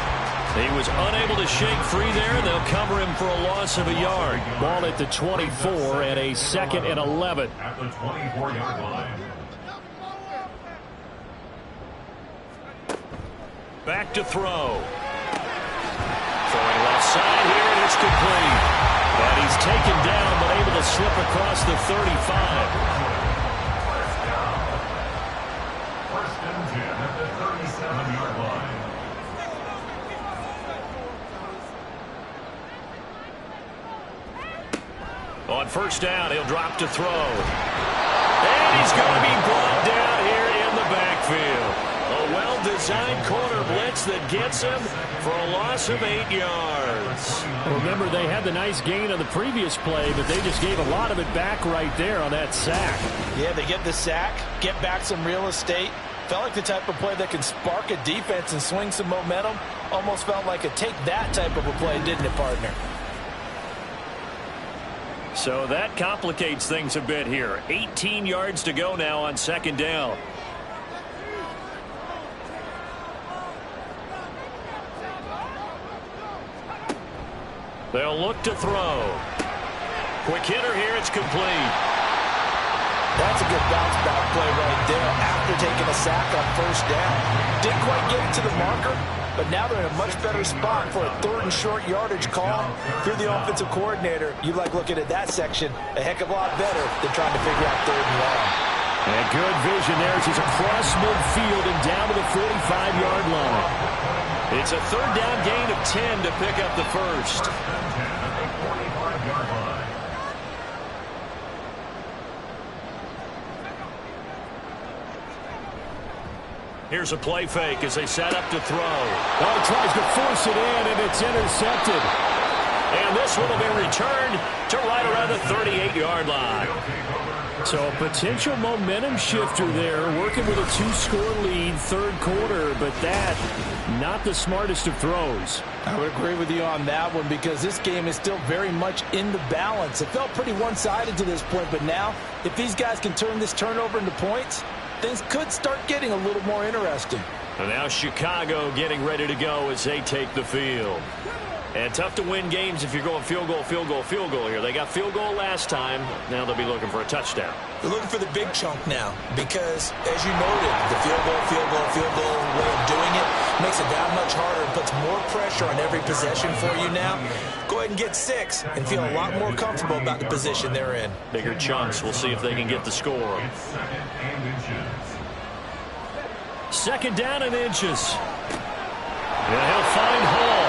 He was unable to shake free there. They'll cover him for a loss of a yard. Ball at the 24 and a 2nd and 11. At the 24-yard line. Back to throw. Throwing left side here, and it's complete. And he's taken down, but able to slip across the 35. First and 10 at the 37-yard line. On first down, he'll drop to throw. And he's going to be brought down here in the backfield. A well-designed corner blitz that gets him for a loss of 8 yards. Remember, they had the nice gain on the previous play, but they just gave a lot of it back right there on that sack. Yeah, they get the sack, get back some real estate. Felt like the type of play that can spark a defense and swing some momentum. Almost felt like a take that type of a play, didn't it, partner? So that complicates things a bit here. 18 yards to go now on second down. They'll look to throw. Quick hitter here, it's complete. That's a good bounce back play right there after taking a sack on first down. Didn't quite get it to the marker, but now they're in a much better spot for a 3rd and short yardage call. If you're the offensive coordinator, you like looking at that section a heck of a lot better than trying to figure out 3rd and long. And good vision there as he's across midfield and down to the 45-yard line. It's a 3rd down gain of 10 to pick up the first. Here's a play fake as they set up to throw. Oh, tries to force it in, and it's intercepted. And this one will be returned to right around the 38-yard line. So a potential momentum shifter there, working with a 2-score lead, 3rd quarter, but that, not the smartest of throws. I would agree with you on that one because this game is still very much in the balance. It felt pretty one-sided to this point, but now, if these guys can turn this turnover into points, things could start getting a little more interesting. And now Chicago getting ready to go as they take the field. And tough to win games if you're going field goal, field goal, field goal here. They got field goal last time. Now they'll be looking for a touchdown. They're looking for the big chunk now because, as you noted, the field goal way of doing it makes it that much harder and puts more pressure on every possession for you now. Go ahead and get 6 and feel a lot more comfortable about the position they're in. Bigger chunks. We'll see if they can get the score. 2nd down and inches. And he'll find Hall.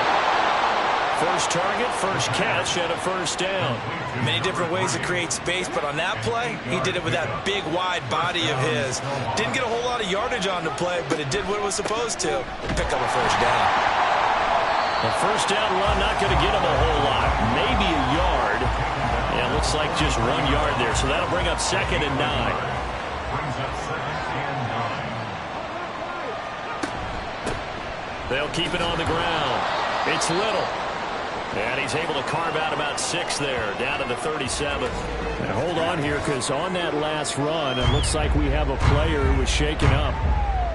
First target, first catch, and a first down. Many different ways to create space, but on that play, he did it with that big, wide body of his. Didn't get a whole lot of yardage on the play, but it did what it was supposed to. Pick up a first down. A first down run not going to get him a whole lot. Maybe a yard. Yeah, looks like just 1 yard there, so that'll bring up 2nd and 9. They'll keep it on the ground. It's Little. And he's able to carve out about 6 there, down to the 37. And hold on here, because on that last run, it looks like we have a player who was shaken up.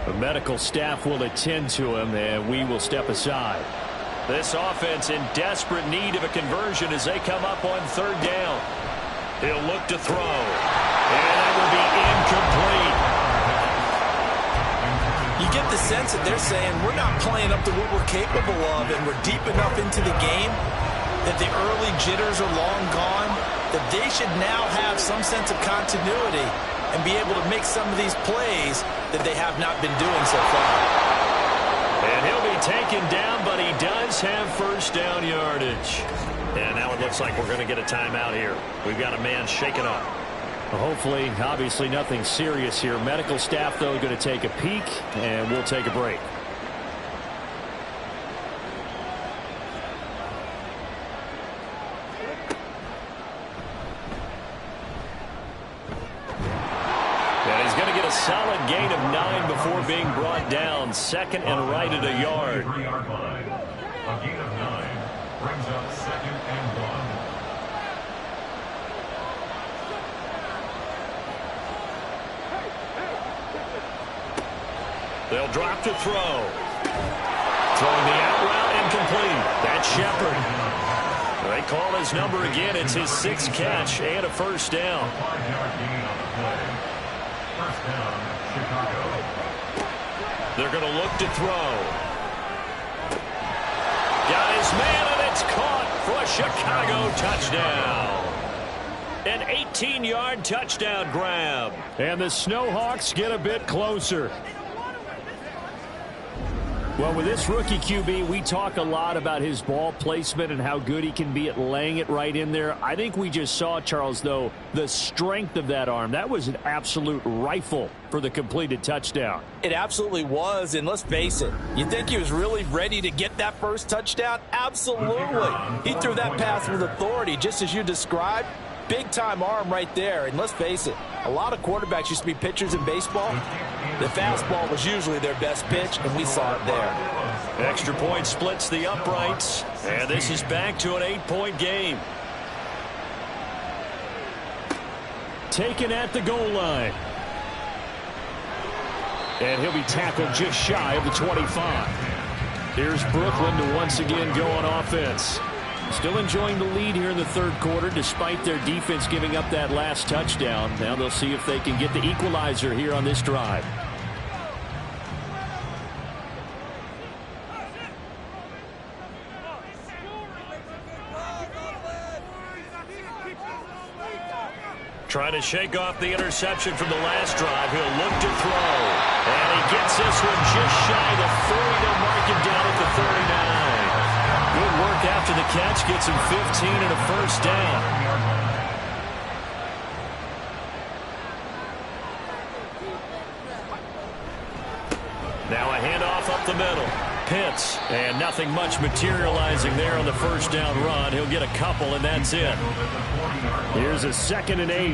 The medical staff will attend to him, and we will step aside. This offense in desperate need of a conversion as they come up on 3rd down. He'll look to throw. And that will be incomplete. You get the sense that they're saying we're not playing up to what we're capable of, and we're deep enough into the game that the early jitters are long gone, that they should now have some sense of continuity and be able to make some of these plays that they have not been doing so far. And he'll be taken down, but he does have first down yardage. And now it looks like we're going to get a timeout here. We've got a man shaken up. Hopefully, obviously nothing serious here. Medical staff, though, going to take a peek, and we'll take a break. And he's going to get a solid gain of 9 before being brought down. 2nd and right at a yard. A gain of 9 brings up 2nd and 1. They'll drop to throw. Throwing the out route incomplete. That's Shepard. They call his number again. It's his 6th catch and a first down. 5-yard gain on the play. First down, Chicago. They're going to look to throw. Got his man, and it's caught for a Chicago touchdown. An 18-yard touchdown grab. And the Snowhawks get a bit closer. Well, with this rookie QB, we talk a lot about his ball placement and how good he can be at laying it right in there. I think we just saw, Charles, though, the strength of that arm. That was an absolute rifle for the completed touchdown. It absolutely was, and let's face it, you think he was really ready to get that first touchdown? Absolutely. He threw that pass with authority, just as you described. Big-time arm right there, and let's face it, a lot of quarterbacks used to be pitchers in baseball. The fastball was usually their best pitch, and we saw it there. Extra point splits the uprights, and this is back to an 8-point game. Taken at the goal line. And he'll be tackled just shy of the 25. Here's Brooklyn to once again go on offense. Still enjoying the lead here in the third quarter despite their defense giving up that last touchdown. Now they'll see if they can get the equalizer here on this drive. Trying to shake off the interception from the last drive. He'll look to throw. And he gets this one just shy of the 40. They'll mark him down at the 39. Good work after the catch. Gets him 15 and a first down. Now a handoff up the middle. Pitts, and nothing much materializing there on the first down run. He'll get a couple, and that's it. Here's a 2nd and 8.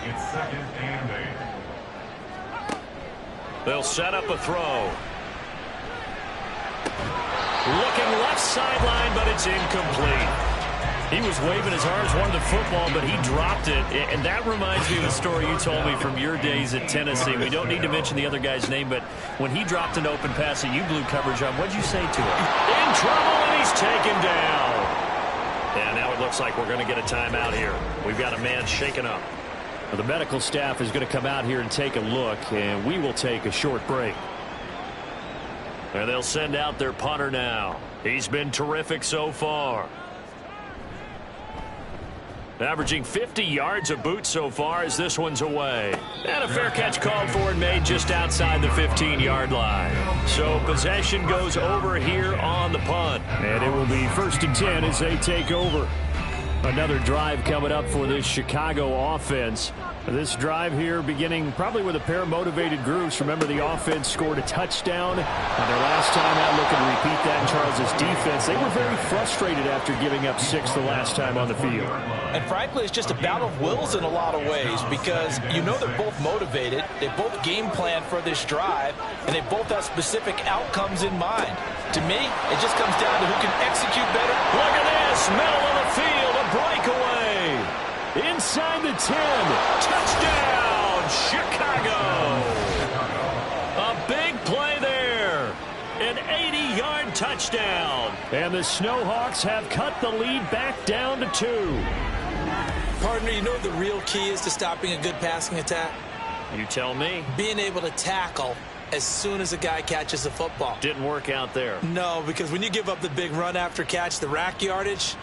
It's 2nd and 8. They'll set up a throw. Looking left sideline, but it's incomplete. He was waving his arms, wanted the football, but he dropped it. And that reminds me of the story you told me from your days at Tennessee. We don't need to mention the other guy's name, but when he dropped an open pass that you blew coverage on, what'd you say to him? In trouble, and he's taken down. And now it looks like we're going to get a timeout here. We've got a man shaken up. Well, the medical staff is going to come out here and take a look, and we will take a short break. And they'll send out their punter now. He's been terrific so far. Averaging 50 yards a boot so far as this one's away. And a fair catch called for and made just outside the 15-yard line. So possession goes over here on the punt. And it will be 1st and 10 as they take over. Another drive coming up for this Chicago offense. This drive here beginning probably with a pair of motivated groups. Remember, the offense scored a touchdown on their last time out. Looking to repeat that in Charles's defense. They were very frustrated after giving up 6 the last time on the field. And frankly, it's just a battle of wills in a lot of ways because you know they're both motivated. They both game plan for this drive, and they both have specific outcomes in mind. To me, it just comes down to who can execute better. Look at this, middle of the field, a breakaway. Inside the 10. Touchdown, Chicago. A big play there. An 80-yard touchdown. And the Snowhawks have cut the lead back down to 2. Partner, you know what the real key is to stopping a good passing attack? You tell me. Being able to tackle as soon as a guy catches the football. Didn't work out there. No, because when you give up the big run after catch, the rack yardage,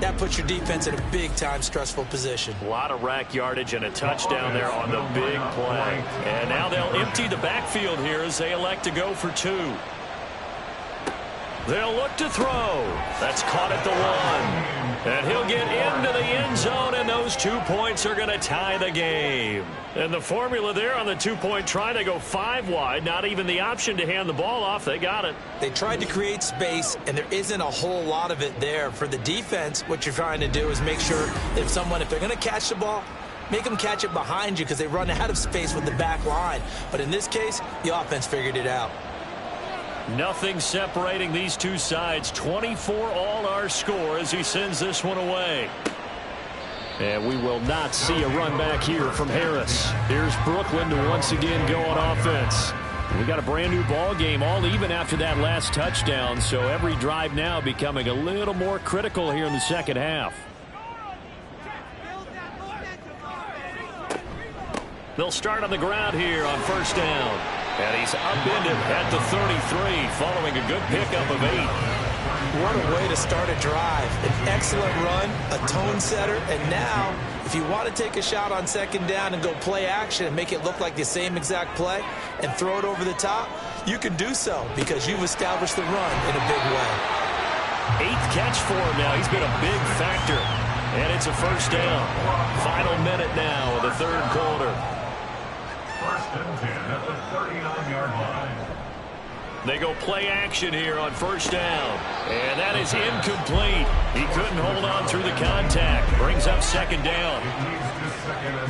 that puts your defense in a big-time stressful position. A lot of rack yardage and a touchdown there on the big play. And now they'll empty the backfield here as they elect to go for 2. They'll look to throw. That's caught at the 1. And he'll get into the end zone, and those 2 points are going to tie the game. And the formula there on the 2-point try, they go 5 wide. Not even the option to hand the ball off. They got it. They tried to create space, and there isn't a whole lot of it there. For the defense, what you're trying to do is make sure that if they're going to catch the ball, make them catch it behind you because they run out of space with the back line. But in this case, the offense figured it out. Nothing separating these two sides. 24 all our score as he sends this one away. And we will not see a run back here from Harris. Here's Brooklyn to once again go on offense. We got a brand new ball game, all even after that last touchdown, so every drive now becoming a little more critical here in the second half. They'll start on the ground here on first down. And he's upended at the 33 following a good pickup of 8. What a way to start a drive. An excellent run, a tone setter, and now if you want to take a shot on second down and go play action and make it look like the same exact play and throw it over the top, you can do so because you've established the run in a big way. 8th catch for him now. He's been a big factor. And it's a first down. Final minute now of the third quarter. First and 10 at the 39-yard line. They go play action here on first down. And that is incomplete. He couldn't hold on through the contact. Brings up second down. It leads to second and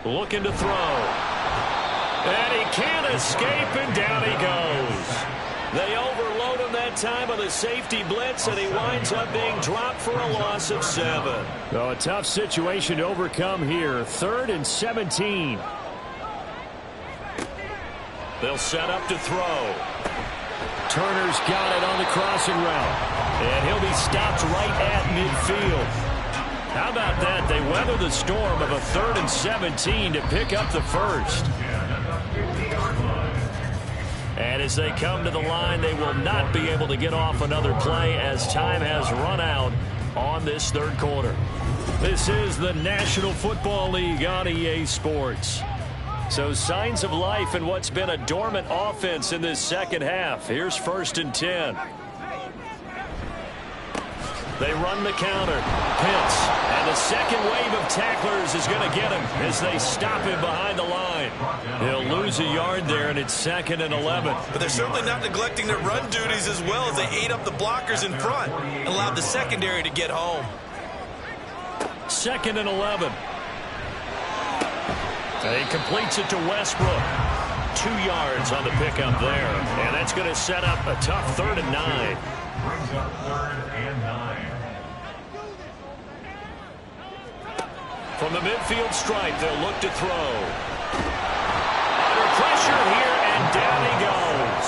10. Looking to throw. And he can't escape, and down he goes. They overload him that time on the safety blitz, and he winds up being dropped for a loss of 7. Oh, a tough situation to overcome here. 3rd and 17. They'll set up to throw. Turner's got it on the crossing route. And he'll be stopped right at midfield. How about that? They weather the storm of a 3rd and 17 to pick up the first. And as they come to the line, they will not be able to get off another play as time has run out on this third quarter. This is the National Football League on EA Sports. So signs of life in what's been a dormant offense in this second half. Here's 1st and 10. They run the counter. Pitts. And the second wave of tacklers is going to get him as they stop him behind the line. He'll lose a yard there, and it's 2nd and 11. But they're certainly not neglecting their run duties as well as they ate up the blockers in front and allowed the secondary to get home. 2nd and 11. He completes it to Westbrook. 2 yards on the pickup there. And that's going to set up a tough 3rd and 9. Brings up 3rd and 9. From the midfield stripe, they'll look to throw. Under pressure here, and down he goes.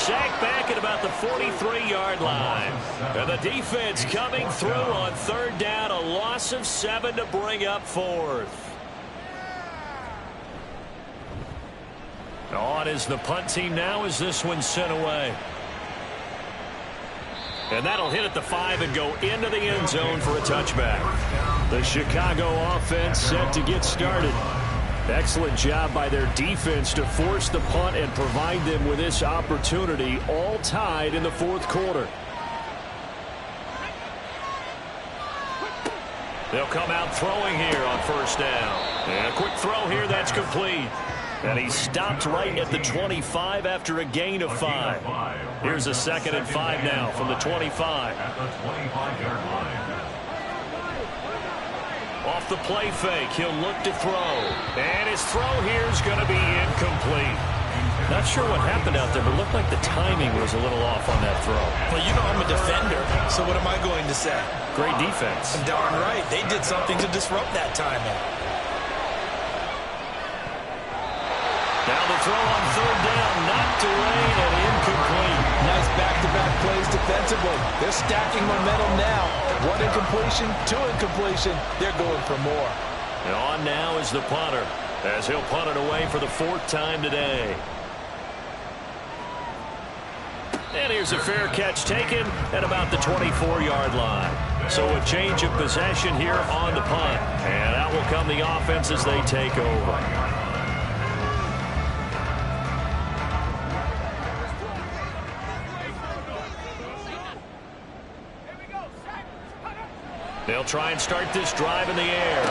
Sacked back at about the 43-yard line. And the defense coming through on 3rd down, a loss of 7 to bring up 4th. On is the punt team now as this one's sent away. And that'll hit at the 5 and go into the end zone for a touchback. The Chicago offense set to get started. Excellent job by their defense to force the punt and provide them with this opportunity, all tied in the 4th quarter. They'll come out throwing here on first down. And a quick throw here, that's complete. And he stopped right at the 25 after a gain of 5. Here's a 2nd and 5 now from the 25. At the 25-yard line. Off the play fake, he'll look to throw. And his throw here is going to be incomplete. Not sure what happened out there, but it looked like the timing was a little off on that throw. Well, you know I'm a defender, so what am I going to say? Great defense. I'm darn right. They did something to disrupt that timing. Now the throw on 3rd down, knocked away and incomplete. Nice back-to-back plays defensively. They're stacking momentum now. 1 incompletion, 2 incompletion. They're going for more. And on now is the punter, as he'll punt it away for the 4th time today. And here's a fair catch taken at about the 24-yard line. So a change of possession here on the punt. And out will come the offense as they take over. They'll try and start this drive in the air.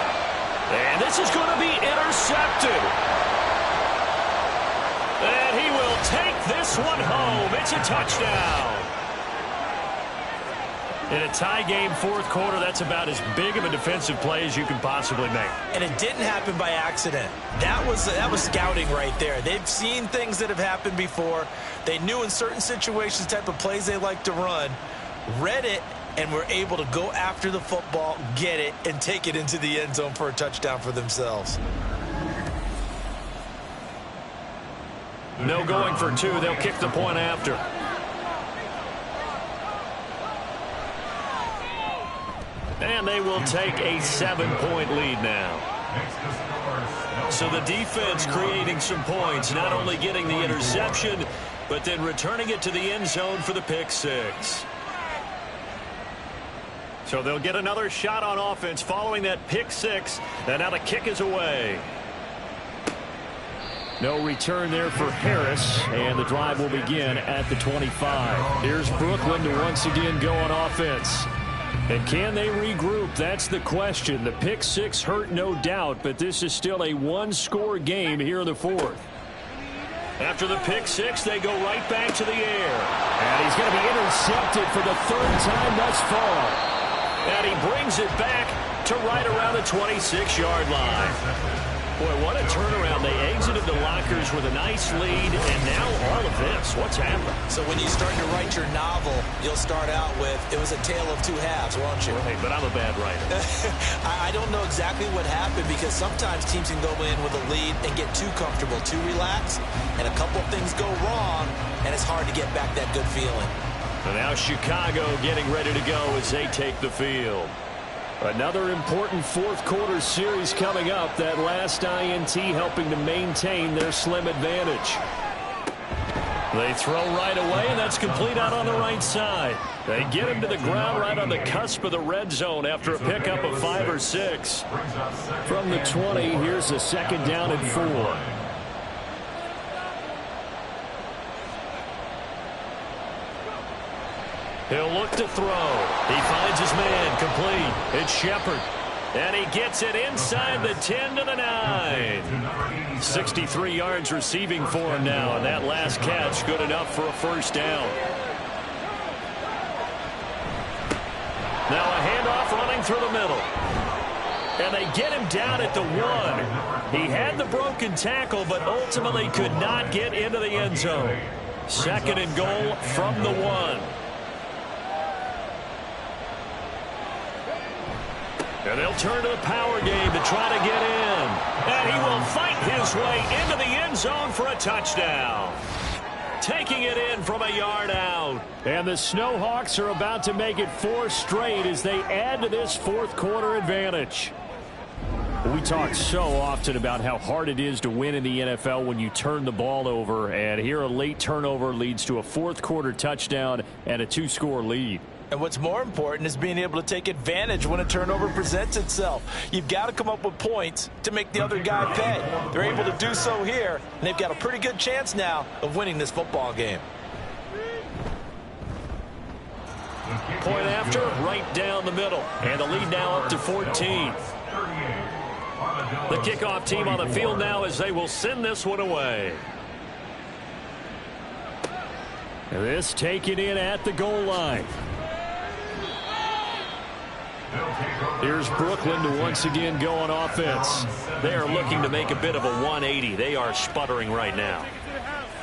And this is going to be intercepted. And he will take this one home. It's a touchdown. In a tie game fourth quarter, that's about as big of a defensive play as you can possibly make. And it didn't happen by accident. That was scouting right there. They've seen things that have happened before. They knew in certain situations the type of plays they like to run, read it, and were able to go after the football, get it, and take it into the end zone for a touchdown for themselves. No going for two. They'll kick the point after. And they will take a 7-point lead now. So the defense creating some points, not only getting the interception, but then returning it to the end zone for the pick six. So they'll get another shot on offense following that pick six. And now the kick is away. No return there for Harris, and the drive will begin at the 25. Here's Brooklyn to once again go on offense. And can they regroup? That's the question. The pick six hurt, no doubt, but this is still a one-score game here in the fourth. After the pick six, they go right back to the air. And he's going to be intercepted for the third time thus far. And he brings it back to right around the 26-yard line. Boy, what a turnaround. They exited the lockers with a nice lead, and now all of this. What's happened? So when you start to write your novel, you'll start out with, it was a tale of two halves, won't you? Right, but I'm a bad writer. I don't know exactly what happened, because sometimes teams can go in with a lead and get too comfortable, too relaxed, and a couple of things go wrong, and it's hard to get back that good feeling. And now Chicago getting ready to go as they take the field. Another important fourth quarter series coming up. That last INT helping to maintain their slim advantage. They throw right away, and that's complete out on the right side. They get him to the ground right on the cusp of the red zone after a pickup of 5 or 6. From the 20, here's a second down and 4. He'll look to throw. He finds his man, complete. It's Shepard. And he gets it inside the 10 to the 9. 63 yards receiving for him now, and that last catch good enough for a first down. Now a handoff running through the middle. And they get him down at the 1. He had the broken tackle, but ultimately could not get into the end zone. Second and goal from the 1. And they'll turn to the power game to try to get in. And he will fight his way into the end zone for a touchdown. Taking it in from a yard out. And the Snowhawks are about to make it 4 straight as they add to this fourth quarter advantage. We talk so often about how hard it is to win in the NFL when you turn the ball over. And here a late turnover leads to a fourth quarter touchdown and a 2-score lead. And what's more important is being able to take advantage when a turnover presents itself. You've got to come up with points to make the other guy pay. They're able to do so here, and they've got a pretty good chance now of winning this football game. Point after, right down the middle. And the lead now up to 14. The kickoff team on the field now as they will send this one away. And this taken in at the goal line. Here's Brooklyn to once again go on offense. They are looking to make a bit of a 180. They are sputtering right now.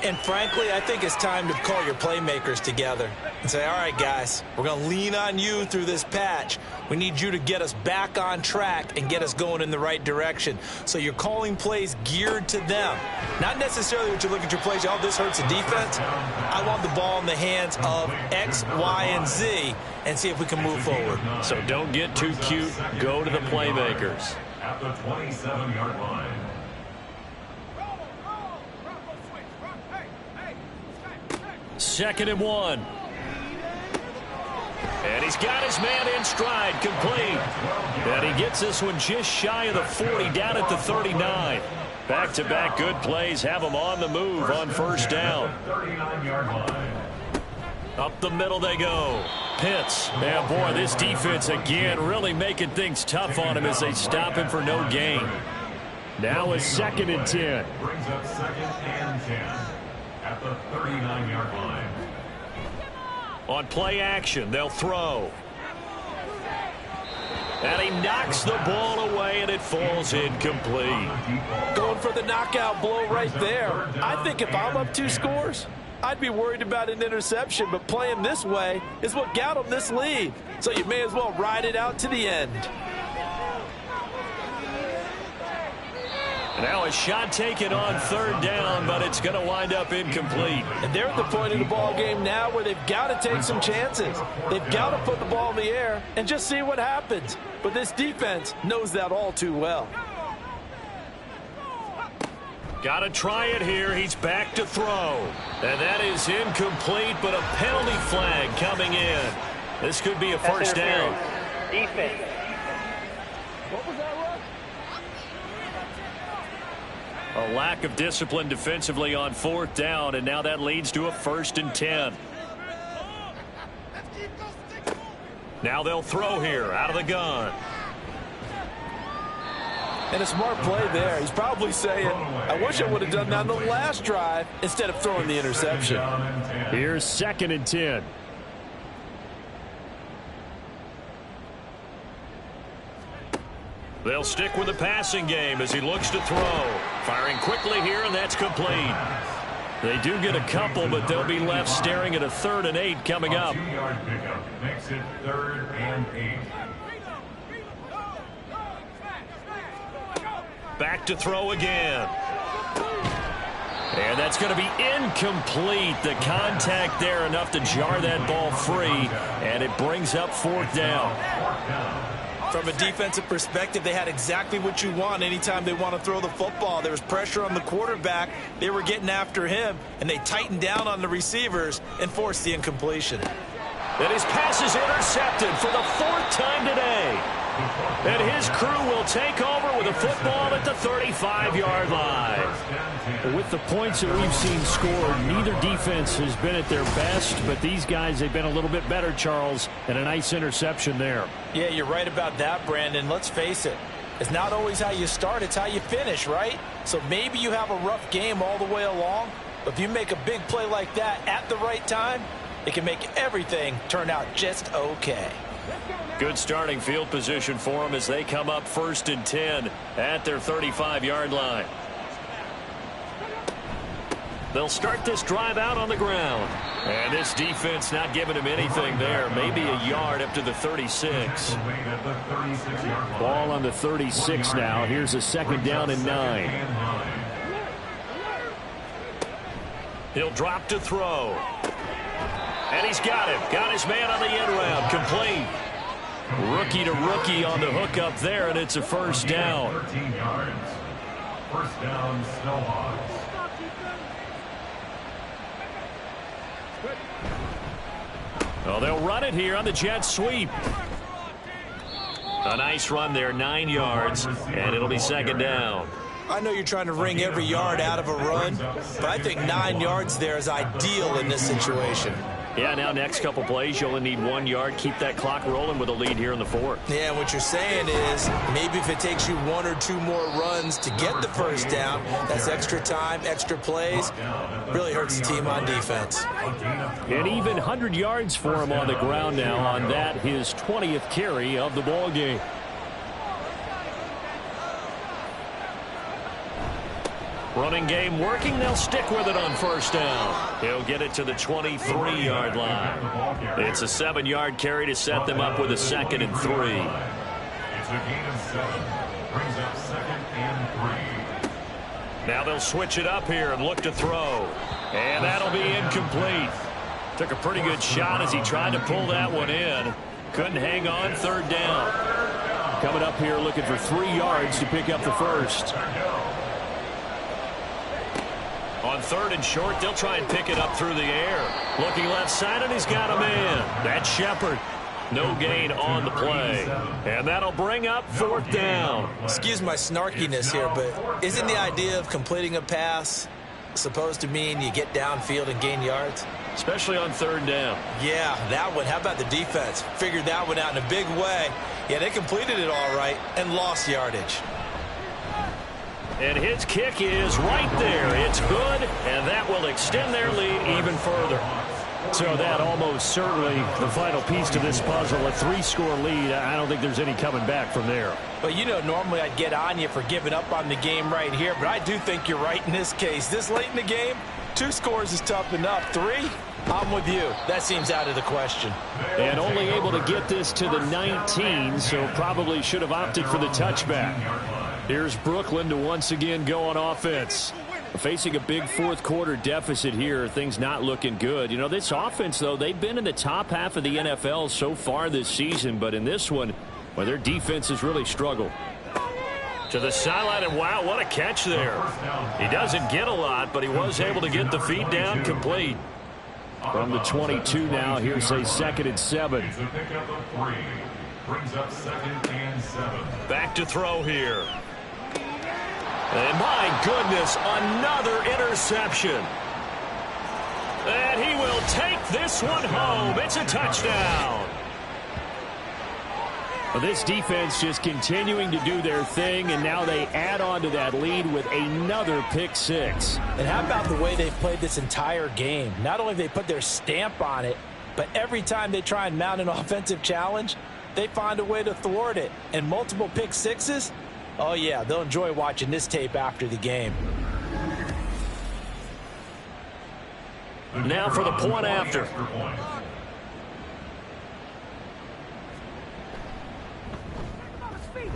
And frankly, I think it's time to call your playmakers together and say, all right, guys, we're going to lean on you through this patch. We need you to get us back on track and get us going in the right direction. So you're calling plays geared to them. Not necessarily what you look at your plays, oh, this hurts the defense. I want the ball in the hands of X, Y, and Z and see if we can move forward. So don't get too cute. Go to the playmakers. At the 27-yard line. Second and 1. And he's got his man in stride, complete. And he gets this one just shy of the 40, down at the 39. Back-to-back good plays have him on the move on first down. Up the middle they go. Pitts. Yeah, boy, this defense again really making things tough on him as they stop him for no gain. Now a second and 10. Brings up second and 10 at the 39-yard line. On play action, they'll throw. And he knocks the ball away, and it falls incomplete. Going for the knockout blow right there. I think if I'm up 2 scores, I'd be worried about an interception, but playing this way is what got him this lead. So you may as well ride it out to the end. Now a shot taken on 3rd down, but it's going to wind up incomplete. And they're at the point of the ball game now where they've got to take some chances. They've got to put the ball in the air and just see what happens. But this defense knows that all too well. Got to try it here. He's back to throw. And that is incomplete, but a penalty flag coming in. This could be a first down. Defense. What was that, Russ? A lack of discipline defensively on 4th down, and now that leads to a 1st and 10. Now they'll throw here out of the gun. And a smart play there. He's probably saying, I wish I would have done that on the last drive instead of throwing the interception. Here's 2nd and 10. They'll stick with the passing game as he looks to throw. Firing quickly here, and that's complete. They do get a couple, but they'll be left staring at a 3rd and 8 coming up. 2-yard pickup makes it 3rd and 8. Back to throw again. And that's going to be incomplete. The contact there enough to jar that ball free, and it brings up 4th down. From a defensive perspective, they had exactly what you want anytime they want to throw the football. There was pressure on the quarterback. They were getting after him, and they tightened down on the receivers and forced the incompletion. And his pass is intercepted for the 4th time today. And his crew will take over with a football at the 35-yard line. With the points that we've seen scored, neither defense has been at their best, but these guys, they've been a little bit better, Charles, and a nice interception there. Yeah, you're right about that, Brandon. Let's face it. It's not always how you start, it's how you finish, right? So maybe you have a rough game all the way along, but if you make a big play like that at the right time, it can make everything turn out just okay. Good starting field position for them as they come up 1st and 10 at their 35-yard line. They'll start this drive out on the ground. And this defense not giving him anything there. Maybe a yard up to the 36. Ball on the 36 now. Here's a 2nd down and 9. He'll drop to throw. And he's got him. Got his man on the end round. Complete. Rookie to rookie on the hook up there, and it's a 1st down. 13 yards. 1st down, Snowhawks. Well, they'll run it here on the jet sweep. A nice run there, 9 yards, and it'll be 2nd down. I know you're trying to wring every yard out of a run, but I think 9 yards there is ideal in this situation. Yeah, now next couple plays, you only need 1 yard. Keep that clock rolling with a lead here in the 4th. Yeah, and what you're saying is maybe if it takes you 1 or 2 more runs to get the 1st down, that's extra time, extra plays, really hurts the team on defense. And even 100 yards for him on the ground now on that, his 20th carry of the ball game. Running game working. They'll stick with it on 1st down. He'll get it to the 23-yard line. It's a 7-yard carry to set them up with a 2nd and 3. It's a gain of 7. Brings up 2nd and 3. Now they'll switch it up here and look to throw. And that'll be incomplete. Took a pretty good shot as he tried to pull that one in. Couldn't hang on. 3rd down. Coming up here looking for 3 yards to pick up the 1st. On 3rd and short, they'll try and pick it up through the air. Looking left side, and he's got a man. That's Shepard. No gain on the play. And that'll bring up 4th down. Excuse my snarkiness here, but isn't the idea of completing a pass supposed to mean you get downfield and gain yards? Especially on 3rd down. Yeah, that one. How about the defense? Figured that one out in a big way. Yeah, they completed it all right and lost yardage. And his kick is right there. It's good, and that will extend their lead even further. So that almost certainly the final piece to this puzzle, a 3-score lead. I don't think there's any coming back from there. But you know, normally I'd get on you for giving up on the game right here, but I do think you're right in this case. This late in the game, 2 scores is tough enough. 3, I'm with you. That seems out of the question. And only able to get this to the 19, so probably should have opted for the touchback. Here's Brooklyn to once again go on offense. Facing a big fourth-quarter deficit here, things not looking good. You know, this offense, though, they've been in the top half of the NFL so far this season, but in this one, well, their defense has really struggled. To the sideline, and wow, what a catch there. He doesn't get a lot, but he was able to get the feed down complete. From the 22 now, here's a 2nd and 7. Brings up 2nd and 7. Back to throw here. And my goodness, another interception. And he will take this one home. It's a touchdown. Well, this defense just continuing to do their thing, and now they add on to that lead with another pick 6. And how about the way they've played this entire game? Not only have they put their stamp on it, but every time they try and mount an offensive challenge, they find a way to thwart it. And multiple pick 6s, oh yeah, they'll enjoy watching this tape after the game. Now for the point after.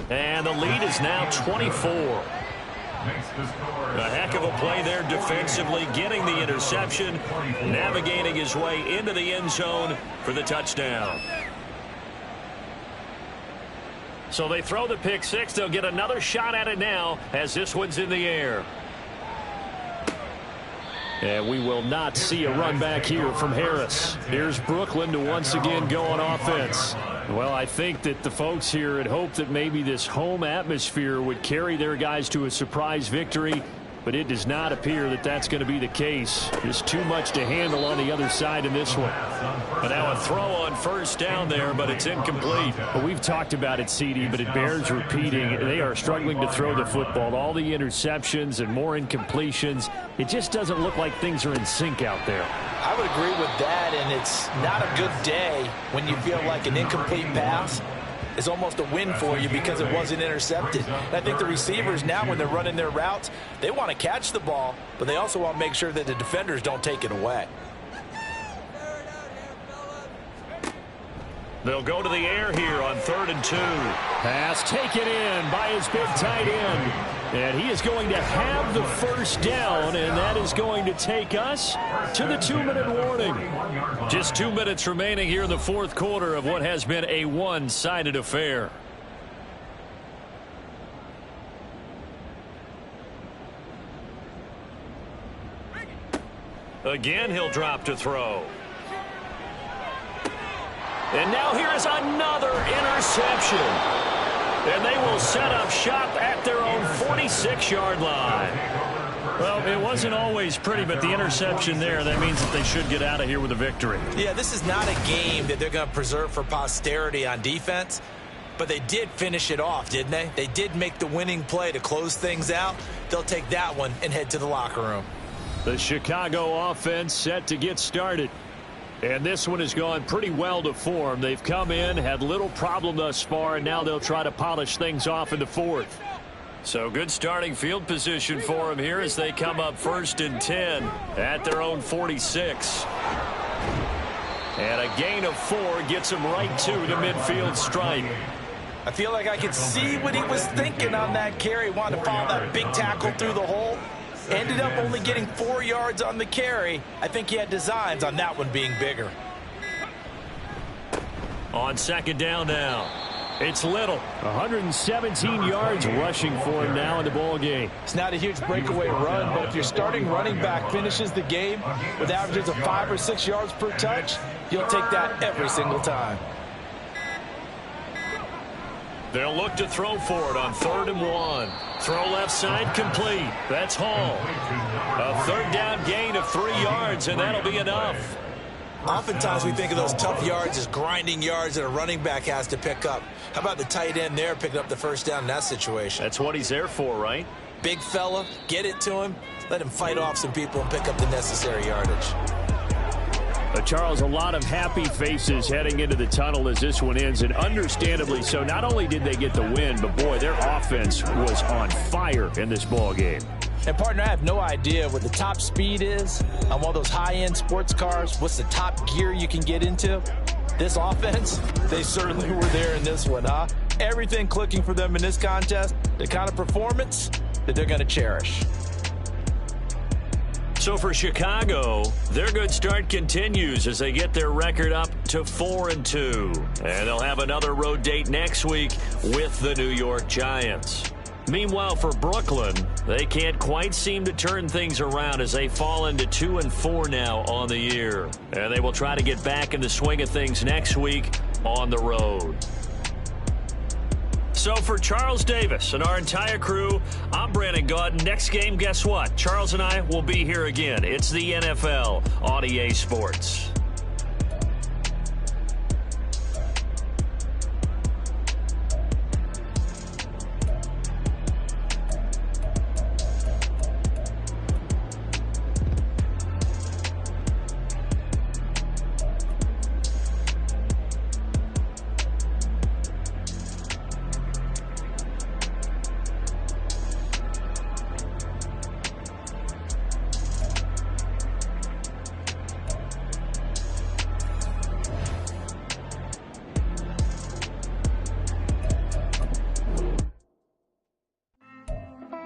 And the lead is now 24. A heck of a play there defensively, getting the interception, navigating his way into the end zone for the touchdown. So they throw the pick 6. They'll get another shot at it now as this one's in the air. And we will not see a run back here from Harris. Here's Brooklyn to once again go on offense. Well, I think that the folks here had hoped that maybe this home atmosphere would carry their guys to a surprise victory, but it does not appear that that's going to be the case. Just too much to handle on the other side in this one. But now a throw on first down there, but it's incomplete. Well, we've talked about it, CD, but it bears repeating. They are struggling to throw the football. All the interceptions and more incompletions. It just doesn't look like things are in sync out there. I would agree with that, and it's not a good day when you feel like an incomplete pass is almost a win for you because it wasn't intercepted. And I think the receivers now, when they're running their routes, they want to catch the ball, but they also want to make sure that the defenders don't take it away. They'll go to the air here on 3rd and 2. Pass taken in by his big tight end. And he is going to have the first down, and that is going to take us to the 2-minute warning. Just 2 minutes remaining here in the fourth quarter of what has been a one-sided affair. Again, he'll drop to throw. And now here is another interception. And they will set up shop at their own 46-yard line. Well, it wasn't always pretty, but the interception there, that means that they should get out of here with a victory. Yeah, this is not a game that they're going to preserve for posterity on defense, but they did finish it off, didn't they? They did make the winning play to close things out. They'll take that one and head to the locker room. The Chicago offense set to get started. And this one has gone pretty well to form. They've come in, had little problem thus far, and now they'll try to polish things off in the fourth. So good starting field position for them here as they come up 1st and 10 at their own 46. And a gain of 4 gets them right to the midfield stripe. I feel like I could see what he was thinking on that carry. Wanted to follow that big tackle through the hole. Ended up only getting 4 yards on the carry. I think he had designs on that one being bigger. On 2nd down now, it's Little. 117 yards rushing for him now in the ball game. It's not a huge breakaway run, but if your starting running back finishes the game with averages of 5 or 6 yards per touch, you'll take that every single time. They'll look to throw for it on 3rd and 1. Throw left side complete. That's Hall. A 3rd down gain of 3 yards, and that'll be enough. Oftentimes we think of those tough yards as grinding yards that a running back has to pick up. How about the tight end there picking up the first down in that situation? That's what he's there for, right? Big fella, get it to him, let him fight off some people and pick up the necessary yardage. Charles, a lot of happy faces heading into the tunnel as this one ends, and understandably so. Not only did they get the win, but boy, their offense was on fire in this ball game. And partner, I have no idea what the top speed is on one of those high-end sports cars. What's the top gear you can get into? This offense, they certainly were there in this one, huh? Everything clicking for them in this contest, the kind of performance that they're going to cherish. So for Chicago, their good start continues as they get their record up to 4-2. And they'll have another road date next week with the New York Giants. Meanwhile, for Brooklyn, they can't quite seem to turn things around as they fall into 2-4 now on the year. And they will try to get back in the swing of things next week on the road. So for Charles Davis and our entire crew, I'm Brandon Gaudin. Next game, guess what? Charles and I will be here again. It's the NFL on EA Sports.